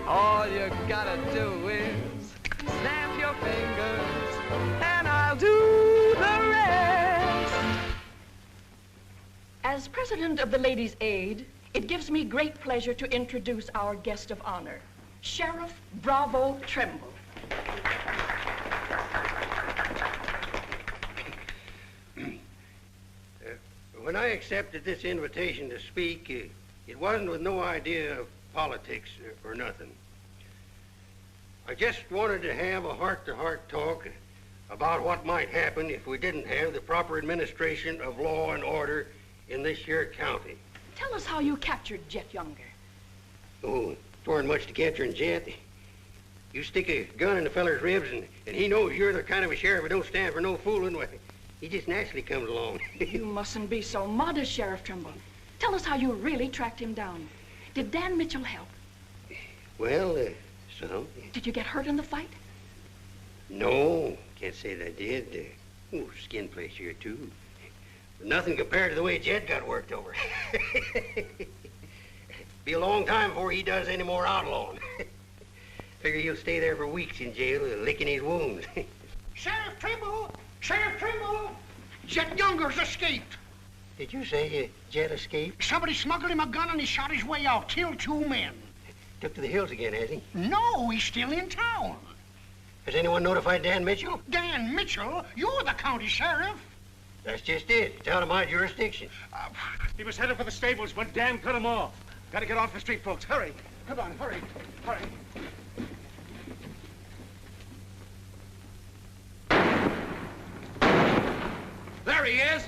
All you gotta do is snap your fingers and I'll do the rest. As president of the Ladies' Aid, it gives me great pleasure to introduce our guest of honor, Sheriff Bravo Trimble. When I accepted this invitation to speak, it wasn't with no idea of politics or nothing. I just wanted to have a heart-to-heart talk about what might happen if we didn't have the proper administration of law and order in this here county. Tell us how you captured Jet Younger. Oh, it weren't much to capturing Jet. You stick a gun in the feller's ribs and he knows you're the kind of a sheriff who don't stand for no fooling. Well, he just naturally comes along. You mustn't be so modest, Sheriff Trimble. Tell us how you really tracked him down. Did Dan Mitchell help? Well, some. Did you get hurt in the fight? No, can't say that I did. Skin place here, too. But nothing compared to the way Jet got worked over. Be a long time before he does any more outlawing. Figure he'll stay there for weeks in jail, licking his wounds. Sheriff Trimble, Sheriff Trimble! Jet Younger's escaped. Did you say Jet escaped? Somebody smuggled him a gun and he shot his way out, killed 2 men. Took to the hills again, has he? No, he's still in town. Has anyone notified Dan Mitchell? Dan Mitchell? You're the county sheriff. That's just it. It's out of my jurisdiction. He was headed for the stables, but Dan cut him off. Gotta get off the street, folks. Hurry. Come on, hurry. Hurry. There he is.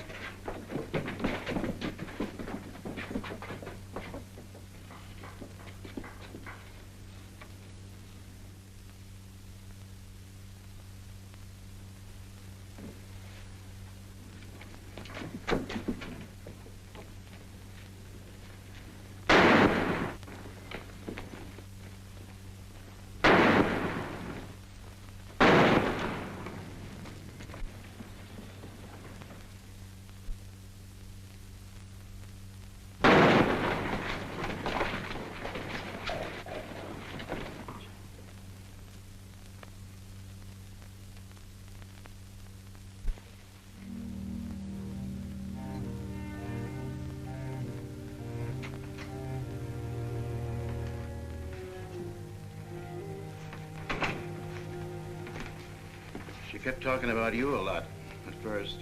She kept talking about you a lot at first.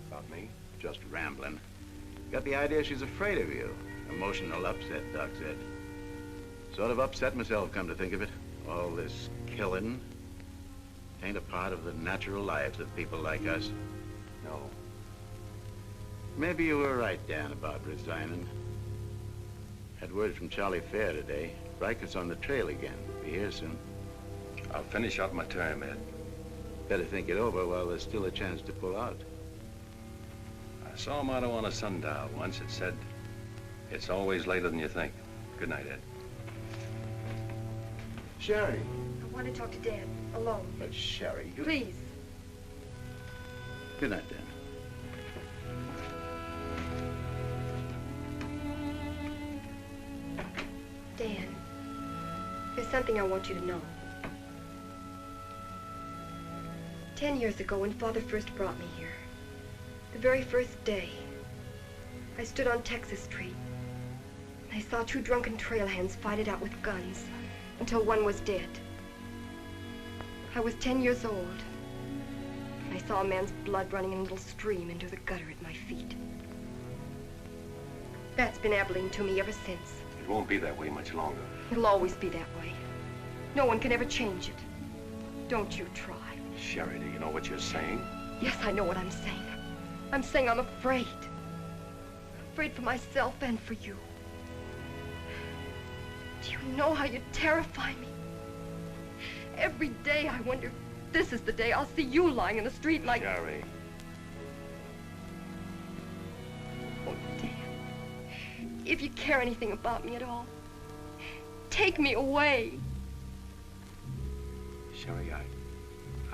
About me? Just rambling. Got the idea she's afraid of you. Emotional upset, Doc said. Sort of upset myself, come to think of it. All this killing ain't a part of the natural lives of people like us. No. Maybe you were right, Dan, about resigning. Had word from Charlie Fair today. Riker's on the trail again. Be here soon. I'll finish out my term, Ed. Better think it over while there's still a chance to pull out. I saw a motto on a sundial once. It said, "It's always later than you think." Good night, Ed. Sherry. I want to talk to Dad, alone. But Sherry, you... Please. Good night, Dan. Dan, there's something I want you to know. 10 years ago, when Father first brought me here, the very first day, I stood on Texas Street. I saw 2 drunken trail hands fight it out with guns until one was dead. I was 10 years old. I saw a man's blood running in a little stream into the gutter at my feet. That's been Abilene to me ever since. It won't be that way much longer. It'll always be that way. No one can ever change it. Don't you try. Sherry, do you know what you're saying? Yes, I know what I'm saying. I'm saying I'm afraid. I'm afraid for myself and for you. Do you know how you terrify me? Every day I wonder if this is the day I'll see you lying in the street like... Sherry. Oh, Dan. If you care anything about me at all, take me away. Sherry,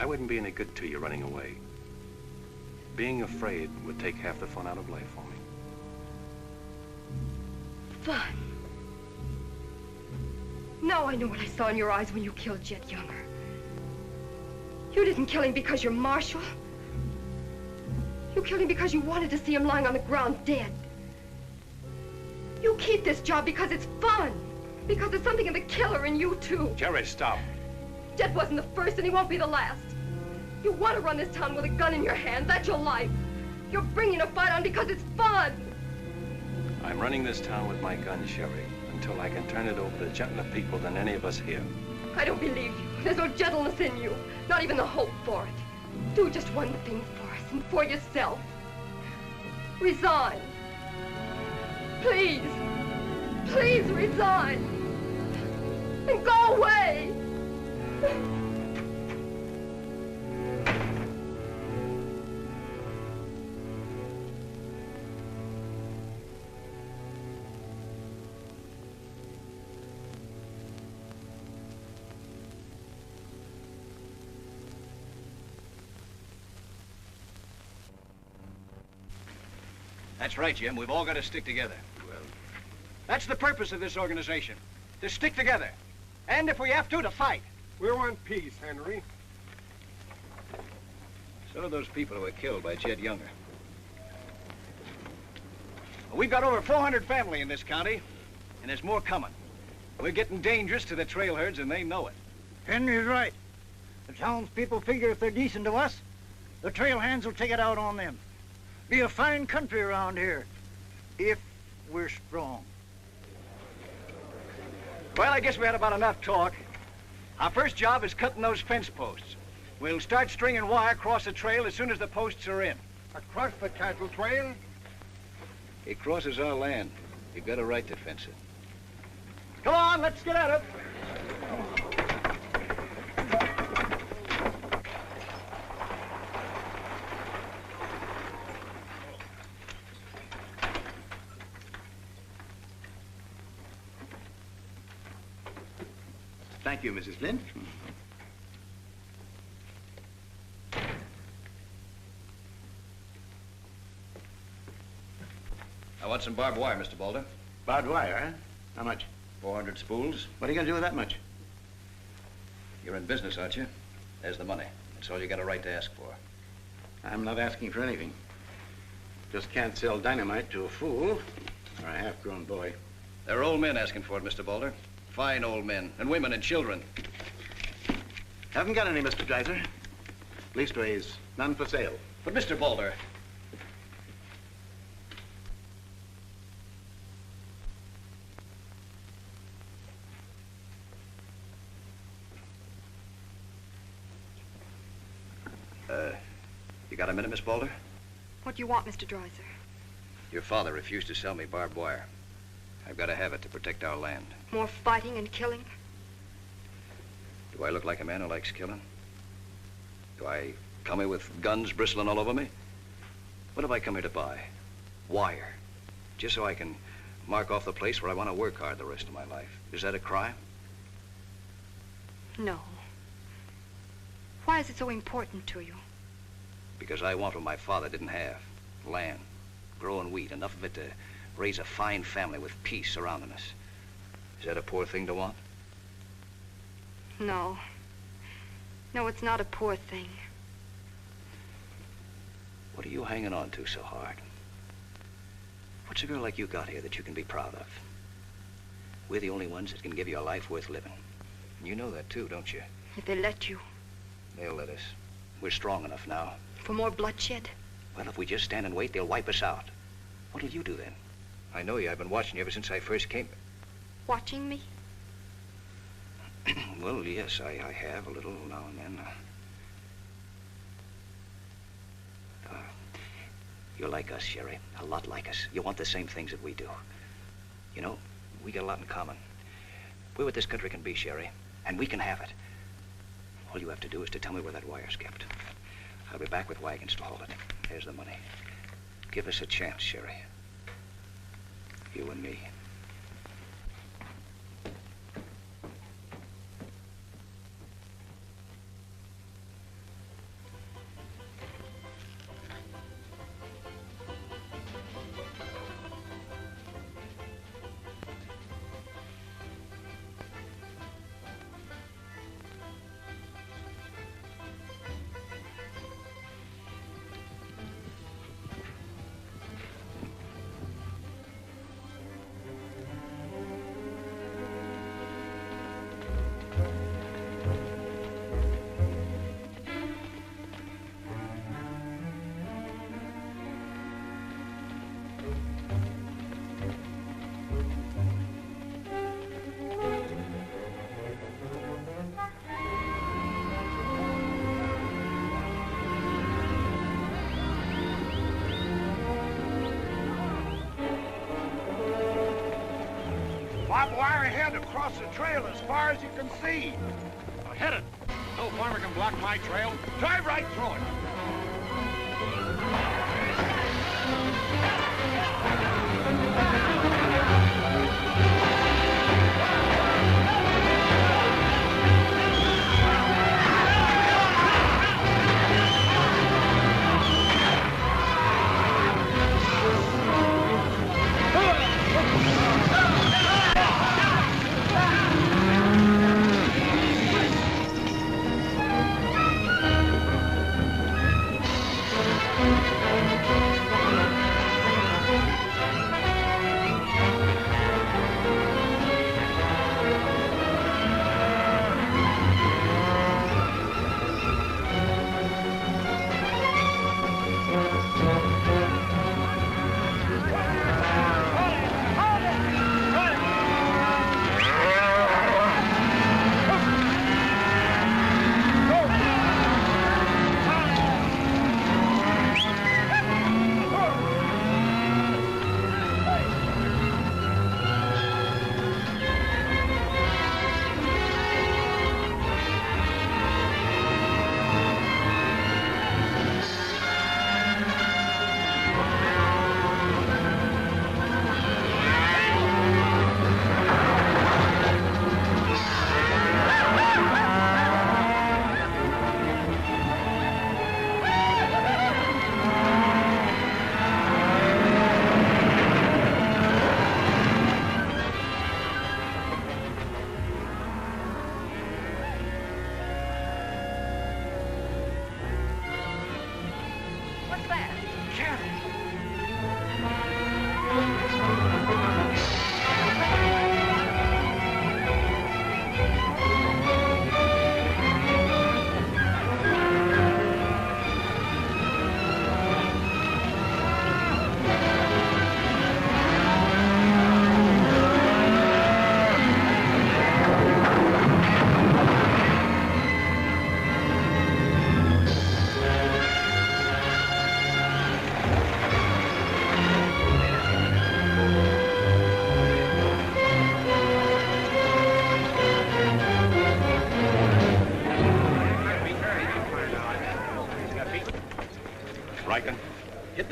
I wouldn't be any good to you running away. Being afraid would take half the fun out of life for me. Fun. Now I know what I saw in your eyes when you killed Jet Younger. You didn't kill him because you're Marshal. You killed him because you wanted to see him lying on the ground dead. You keep this job because it's fun. Because there's something in the killer in you, too. Jerry, stop. Jet wasn't the first, and he won't be the last. You want to run this town with a gun in your hand. That's your life. You're bringing a fight on because it's fun. I'm running this town with my gun, Sherry, until I can turn it over to gentler people than any of us here. I don't believe you. There's no gentleness in you. Not even the hope for it. Do just one thing for us and for yourself. Resign. Please. Please resign. And go away. That's right, Jim. We've all got to stick together. Well, that's the purpose of this organization. To stick together. And if we have to fight. We want peace, Henry. So do those people who were killed by Jed Younger. We've got over 400 family in this county, and there's more coming. We're getting dangerous to the trail herds, and they know it. Henry's right. The townspeople figure if they're decent to us, the trail hands will take it out on them. Be a fine country around here, if we're strong. Well, I guess we had about enough talk. Our first job is cutting those fence posts. We'll start stringing wire across the trail as soon as the posts are in. Across the cattle trail? It crosses our land. You've got a right to fence it. Come on, let's get at it. Thank you, Mrs. Flint. I want some barbed wire, Mr. Boulder. Barbed wire, huh? How much? 400 spools. What are you going to do with that much? You're in business, aren't you? There's the money. That's all you got a right to ask for. I'm not asking for anything. Just can't sell dynamite to a fool or a half-grown boy. There are old men asking for it, Mr. Boulder. Fine old men, and women and children. Haven't got any, Mr. Dreiser. Leastways, none for sale. But, Mr. Boulder... You got a minute, Miss Boulder? What do you want, Mr. Dreiser? Your father refused to sell me barbed wire. I've got to have it to protect our land. More fighting and killing? Do I look like a man who likes killing? Do I come here with guns bristling all over me? What have I come here to buy? Wire. Just so I can mark off the place where I want to work hard the rest of my life. Is that a crime? No. Why is it so important to you? Because I want what my father didn't have. Land, growing wheat, enough of it to raise a fine family with peace surrounding us. Is that a poor thing to want? No. No, it's not a poor thing. What are you hanging on to so hard? What's a girl like you got here that you can be proud of? We're the only ones that can give you a life worth living. And you know that too, don't you? If they let you. They'll let us. We're strong enough now. For more bloodshed? Well, if we just stand and wait, they'll wipe us out. What'll you do then? I know you. I've been watching you ever since I first came. Watching me? Well, yes, I have a little now and then. You're like us, Sherry. A lot like us. You want the same things that we do. You know, we got a lot in common. We're what this country can be, Sherry, and we can have it. All you have to do is to tell me where that wire's kept. I'll be back with wagons to haul it. There's the money. Give us a chance, Sherry. You and me. Barbed wire ahead across the trail as far as you can see. Now hit it. No farmer can block my trail. Drive right through it.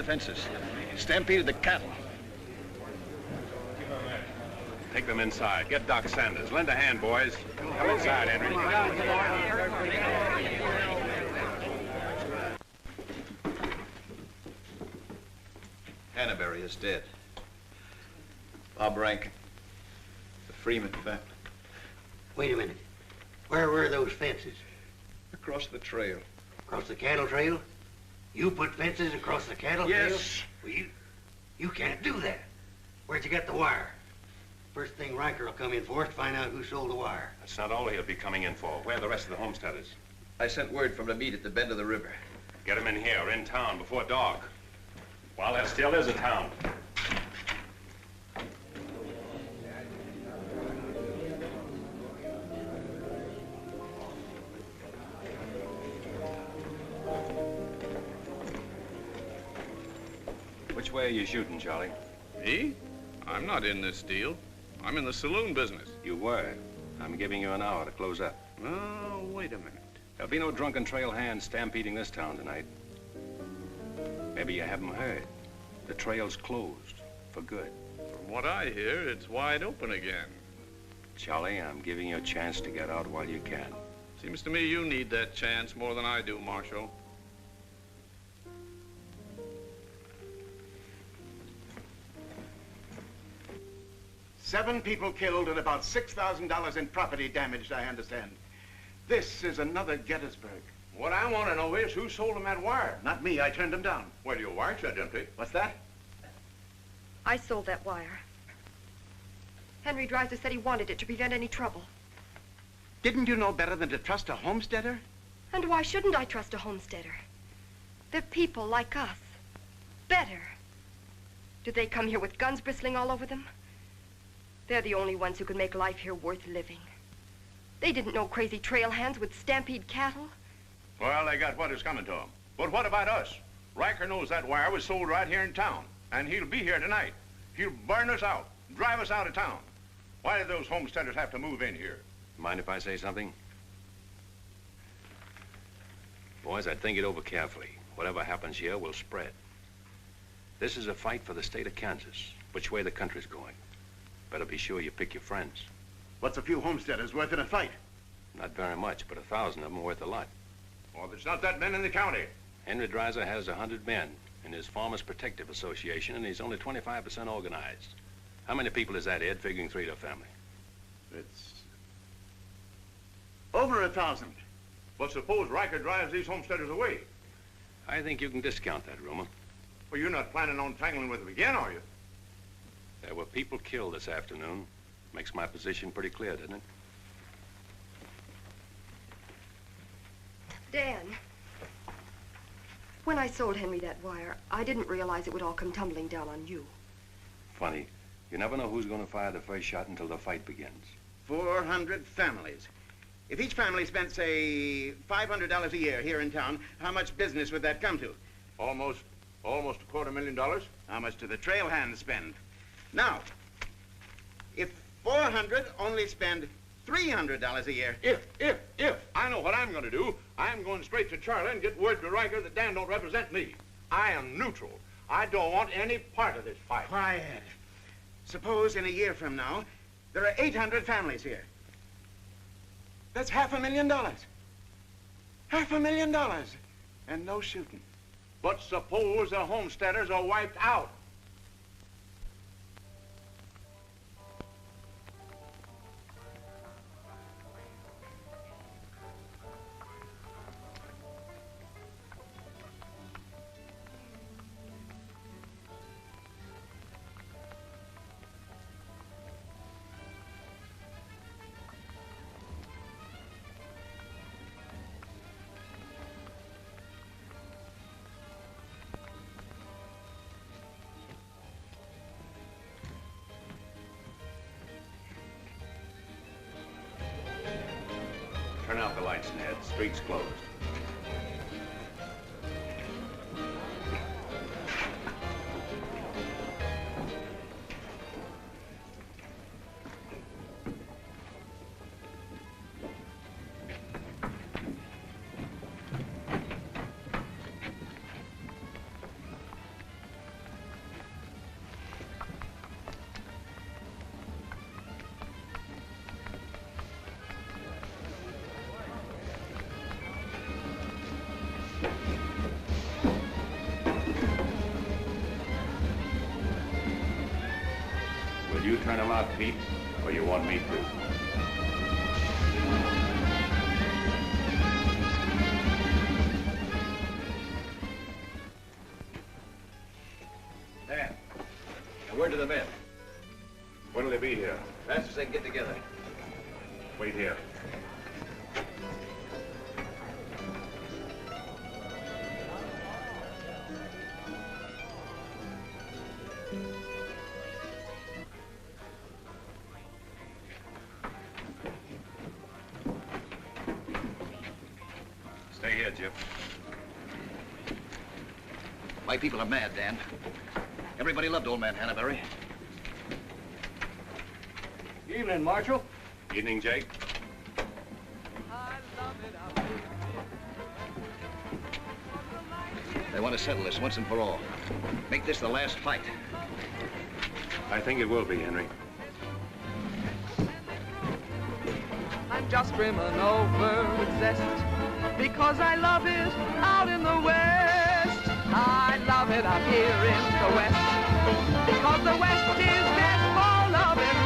fences. Stampeded the cattle. Take them inside. Get Doc Sanders. Lend a hand, boys. Come inside, Henry. Hannaberry is dead. Bob Rankin. The Freeman family. Wait a minute. Where were those fences? Across the trail. Across the cattle trail? You put fences across the cattle trail? Yes. Well, you can't do that. Where'd you get the wire? First thing Riker will come in for is to find out who sold the wire. That's not all he'll be coming in for. Where are the rest of the homesteaders? I sent word from the meet at the bend of the river. Get them in here, in town, before dark. While there still is a town. Which way are you shooting, Charlie? Me? I'm not in this deal. I'm in the saloon business. You were. I'm giving you an hour to close up. Oh, wait a minute. There'll be no drunken trail hands stampeding this town tonight. Maybe you haven't heard. The trail's closed for good. From what I hear, it's wide open again. Charlie, I'm giving you a chance to get out while you can. Seems to me you need that chance more than I do, Marshal. Seven people killed and about $6,000 in property damaged, I understand. This is another Gettysburg. What I want to know is who sold him that wire? Not me, I turned them down. Well, your wire said empty. What's that? I sold that wire. Henry Dreiser said he wanted it to prevent any trouble. Didn't you know better than to trust a homesteader? And why shouldn't I trust a homesteader? They're people like us. Better. Do they come here with guns bristling all over them? They're the only ones who can make life here worth living. They didn't know crazy trail hands would stampede cattle. Well, they got what is coming to them. But what about us? Riker knows that wire was sold right here in town, and he'll be here tonight. He'll burn us out, drive us out of town. Why did those homesteaders have to move in here? Mind if I say something? Boys, I'd think it over carefully. Whatever happens here will spread. This is a fight for the state of Kansas. Which way the country's going. Better be sure you pick your friends. What's a few homesteaders worth in a fight? Not very much, but 1,000 of them are worth a lot. Well, there's not that many in the county. Henry Dreiser has 100 men in his Farmers Protective Association, and he's only 25% organized. How many people is that, Ed, figuring 3 to a family? It's over 1,000. But suppose Riker drives these homesteaders away. I think you can discount that rumor. Well, you're not planning on tangling with them again, are you? There were people killed this afternoon. Makes my position pretty clear, doesn't it? Dan, when I sold Henry that wire, I didn't realize it would all come tumbling down on you. Funny. You never know who's going to fire the first shot until the fight begins. 400 families. If each family spent, say, $500 a year here in town, how much business would that come to? Almost $250,000. How much do the trail hands spend? Now, if 400 only spend $300 a year. If. I know what I'm going to do. I'm going straight to Charlie and get word to Riker that Dan don't represent me. I am neutral. I don't want any part of this fight. Quiet. Suppose in a year from now, there are 800 families here. That's $500,000. $500,000. And no shooting. But suppose the homesteaders are wiped out. Turn out the lights, Ned. Street's closed. you turn him out, Pete, or you want me to? Dan, a word to the men. When'll they be here? Fast as they can get together. Wait here. Stay here, Jip. My people are mad, Dan. Everybody loved old man Hannaberry. Evening, Marshal. Evening, Jake. They want to settle this once and for all. Make this the last fight. I think it will be, Henry. I'm just brimming over with zest because I love it out in the West. I love it out here in the West because the West is best for loving.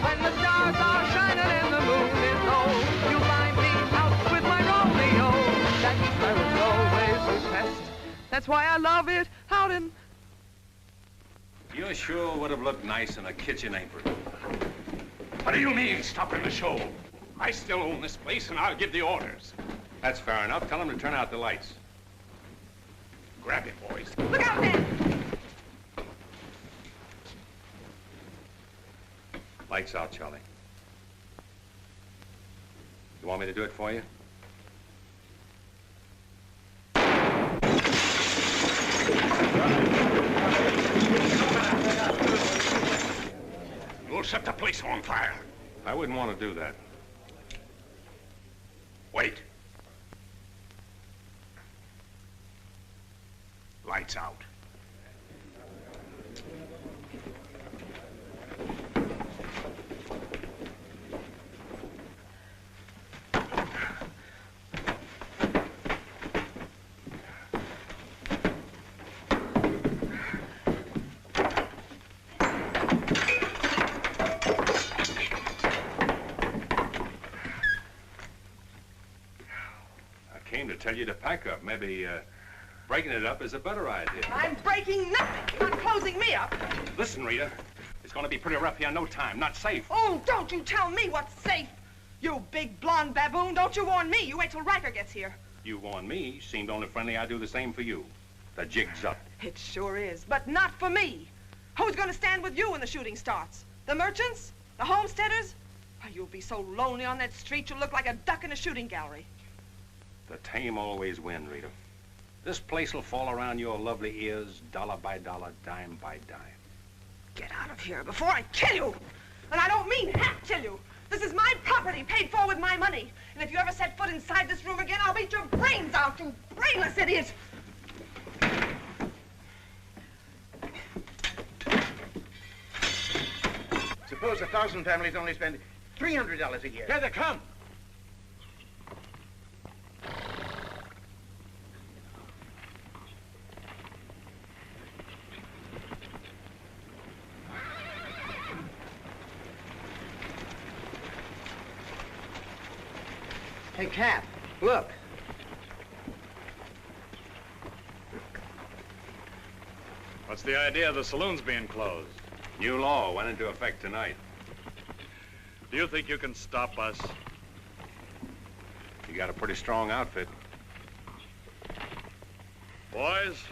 When the stars are shining and the moon is low, you'll find me out with my Romeo. That east I was always his pest. That's why I love it out in... You sure would have looked nice in a kitchen apron. What do you mean, stopping the show? I still own this place, and I'll give the orders. That's fair enough. Tell them to turn out the lights. Grab it, boys. Look out, man! Lights out, Charlie. You want me to do it for you? You'll set the place on fire. I wouldn't want to do that. Wait. Lights out. Tell you to pack up. Maybe breaking it up is a better idea. I'm breaking nothing. You're not closing me up. Listen, Rita, it's going to be pretty rough here in no time. Not safe. Oh, don't you tell me what's safe. You big blonde baboon, don't you warn me. You wait till Riker gets here. You warn me. Seemed only friendly I'd do the same for you. The jig's up. It sure is, but not for me. Who's going to stand with you when the shooting starts? The merchants? The homesteaders? Oh, you'll be so lonely on that street you'll look like a duck in a shooting gallery. The tame always win, Rita. This place will fall around your lovely ears, dollar by dollar, dime by dime. Get out of here before I kill you! And I don't mean half kill you. This is my property, paid for with my money. And if you ever set foot inside this room again, I'll beat your brains out, you brainless idiot! Suppose 1,000 families only spend $300 a year. Here they come. Hey, Cap, look. What's the idea of the saloons being closed? New law went into effect tonight. Do you think you can stop us? You got a pretty strong outfit. Boys,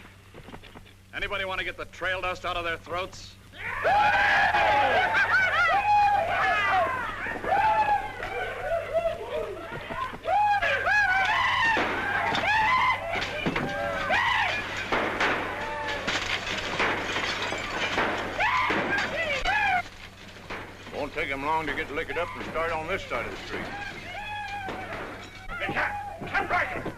anybody want to get the trail dust out of their throats? Won't take him long to get liquored up and start on this side of the street. Hey, Cap Riker!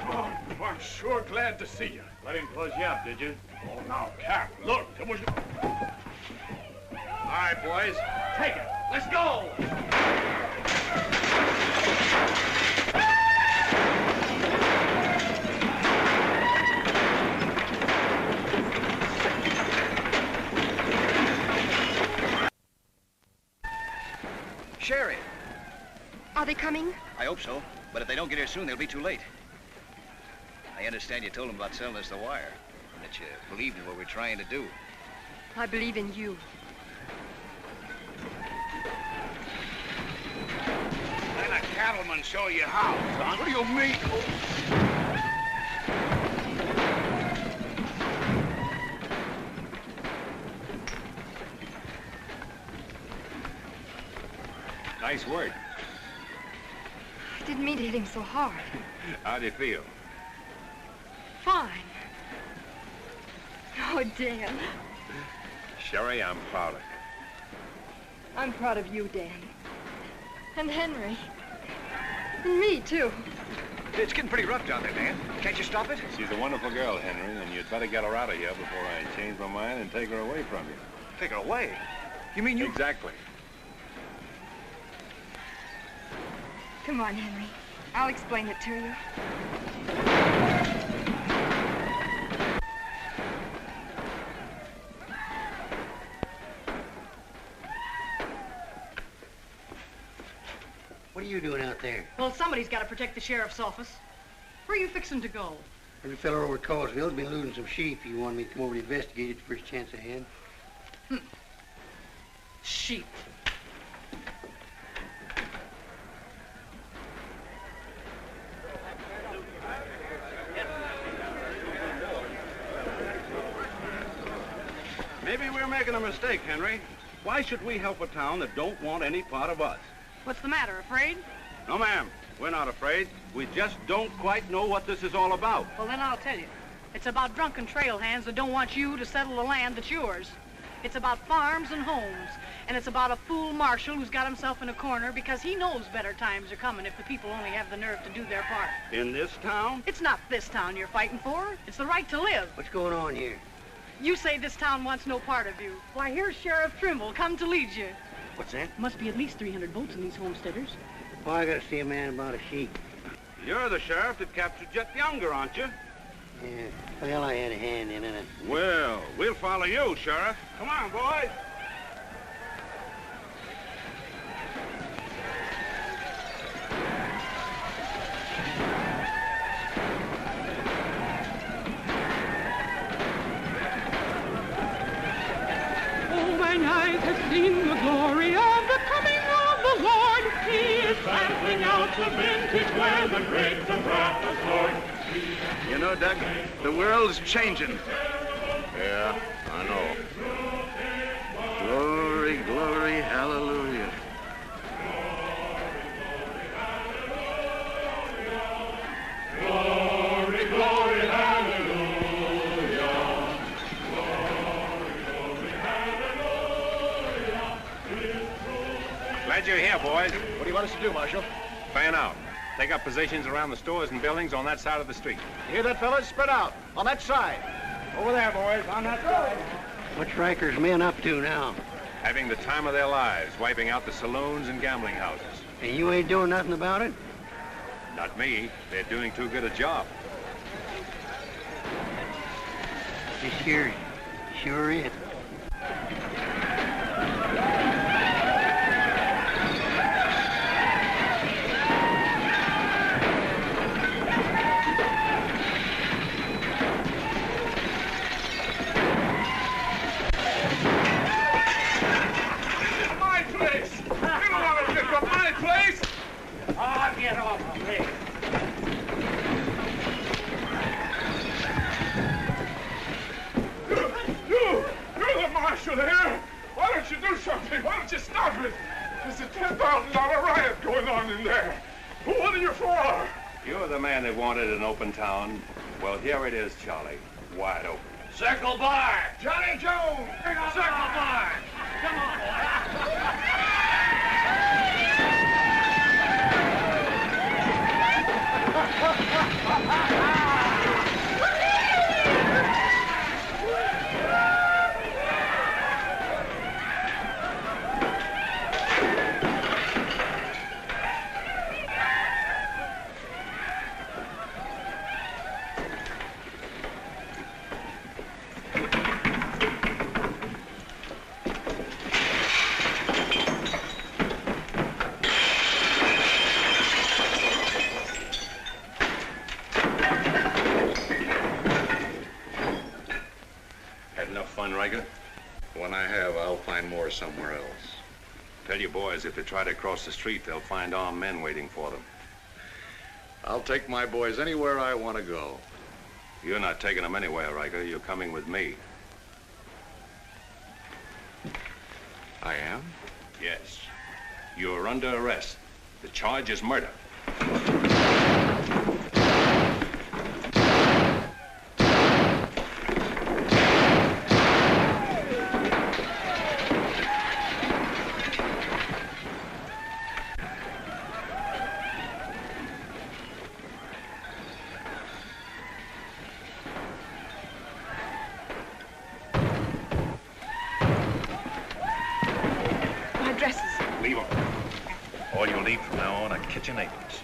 Oh, I'm sure glad to see you. Let him close you up, did you? Oh, now, Cap, look, it was... All right, boys. Take it. Let's go! Sherry. Are they coming? I hope so. But if they don't get here soon, they'll be too late. I understand you told them about selling us the wire. And that you believed in what we're trying to do. I believe in you. Let a cattleman show you how, son. What do you mean? Nice work. I didn't mean to hit him so hard. How do you feel? Fine. Oh, Dan. Sherry, I'm proud of you. I'm proud of you, Dan. And Henry. And me, too. It's getting pretty rough down there, Dan. Can't you stop it? She's a wonderful girl, Henry, and you'd better get her out of here before I change my mind and take her away from you. Take her away? You mean you... Exactly. Come on, Henry. I'll explain it to you. What are you doing out there? Well, somebody's got to protect the sheriff's office. Where are you fixing to go? Every fellow over at Callsville's been losing some sheep. You wanted me to come over to investigate it the first chance I had. Sheep. Maybe we're making a mistake, Henry. Why should we help a town that don't want any part of us? What's the matter, afraid? No, ma'am. We're not afraid. We just don't quite know what this is all about. Well, then I'll tell you. It's about drunken trail hands that don't want you to settle the land that's yours. It's about farms and homes. And it's about a fool marshal who's got himself in a corner because he knows better times are coming if the people only have the nerve to do their part. In this town? It's not this town you're fighting for. It's the right to live. What's going on here? You say this town wants no part of you. Why, here's Sheriff Trimble come to lead you. What's that? Must be at least 300 votes in these homesteaders. Well, I gotta see a man about a sheep. You're the sheriff that captured Jet Younger, aren't you? Yeah. Well, I had a hand in it. Well, we'll follow you, Sheriff. Come on, boys. Oh, mine eyes have seen the glory of the coming of the Lord. He is sampling out the vintage where the grapes of wrath is Lord. You know, Doug, the world's changing. Yeah, I know. Glory, glory, hallelujah. Glory, glory, hallelujah. Glad you're here, boys. What do you want us to do, Marshal? Fan out. Take up positions around the stores and buildings on that side of the street. You hear that, fellas? Spread out. On that side. Over there, boys, on that side. What's Riker's men up to now? Having the time of their lives, wiping out the saloons and gambling houses. And you ain't doing nothing about it? Not me. They're doing too good a job. This here sure is. Get off of me. You're the marshal here. Why don't you do something? Why don't you stop it? There's a $10,000 riot going on in there. What are you for? You're the man that wanted an open town. Well, here it is, Charlie. Wide open. Circle Bar. Johnny Jones. Circle Bar. Come on, Had enough fun, Riker? When I have, I'll find more somewhere else. Tell your boys if they try to cross the street, they'll find armed men waiting for them. I'll take my boys anywhere I want to go. You're not taking them anywhere, Riker. You're coming with me. I am? Yes. You're under arrest. The charge is murder. Leave them. All you'll need from now on are kitchen aprons.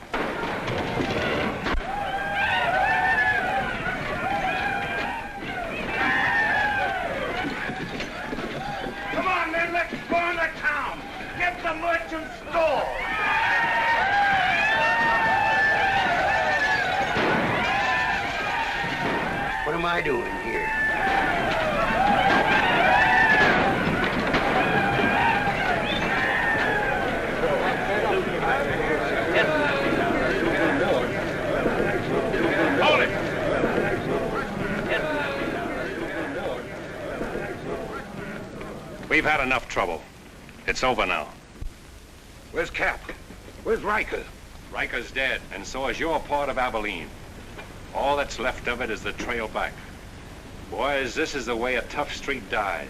Come on, men, let's go into town. Get the merchant store. What am I doing here? Hold it! We've had enough trouble. It's over now. Where's Cap? Where's Riker? Riker's dead, and so is your part of Abilene. All that's left of it is the trail back. Boys, this is the way a tough street dies.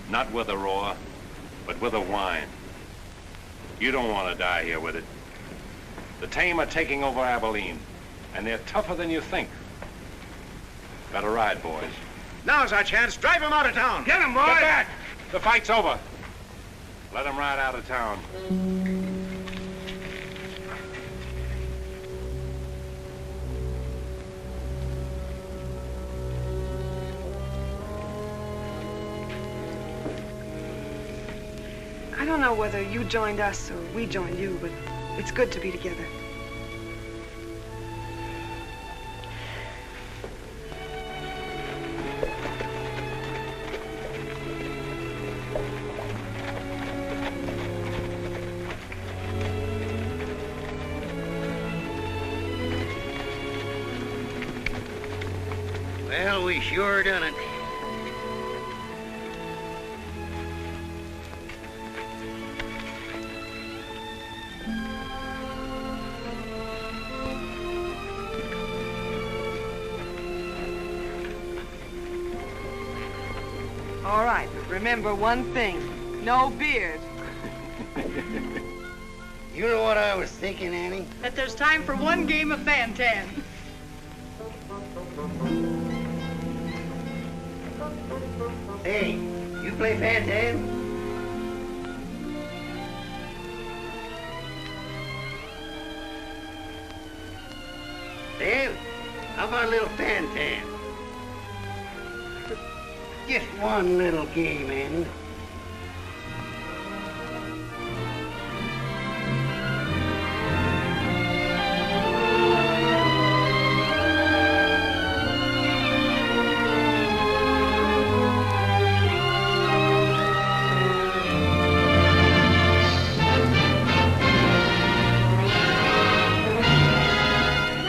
Not with a roar, but with a whine. You don't want to die here with it. The tame are taking over Abilene, and they're tougher than you think. Better ride, boys. Now's our chance. Drive him out of town. Get him, boys! Get back! The fight's over. Let him ride out of town. I don't know whether you joined us or we joined you, but it's good to be together. Well, we sure done it. All right, but remember one thing. No beard. You know what I was thinking, Annie? That there's time for one game of Fan-Tan. Hey, you play Fan-Tan? Dave, how about a little Fan-Tan? Just one little game, Annie.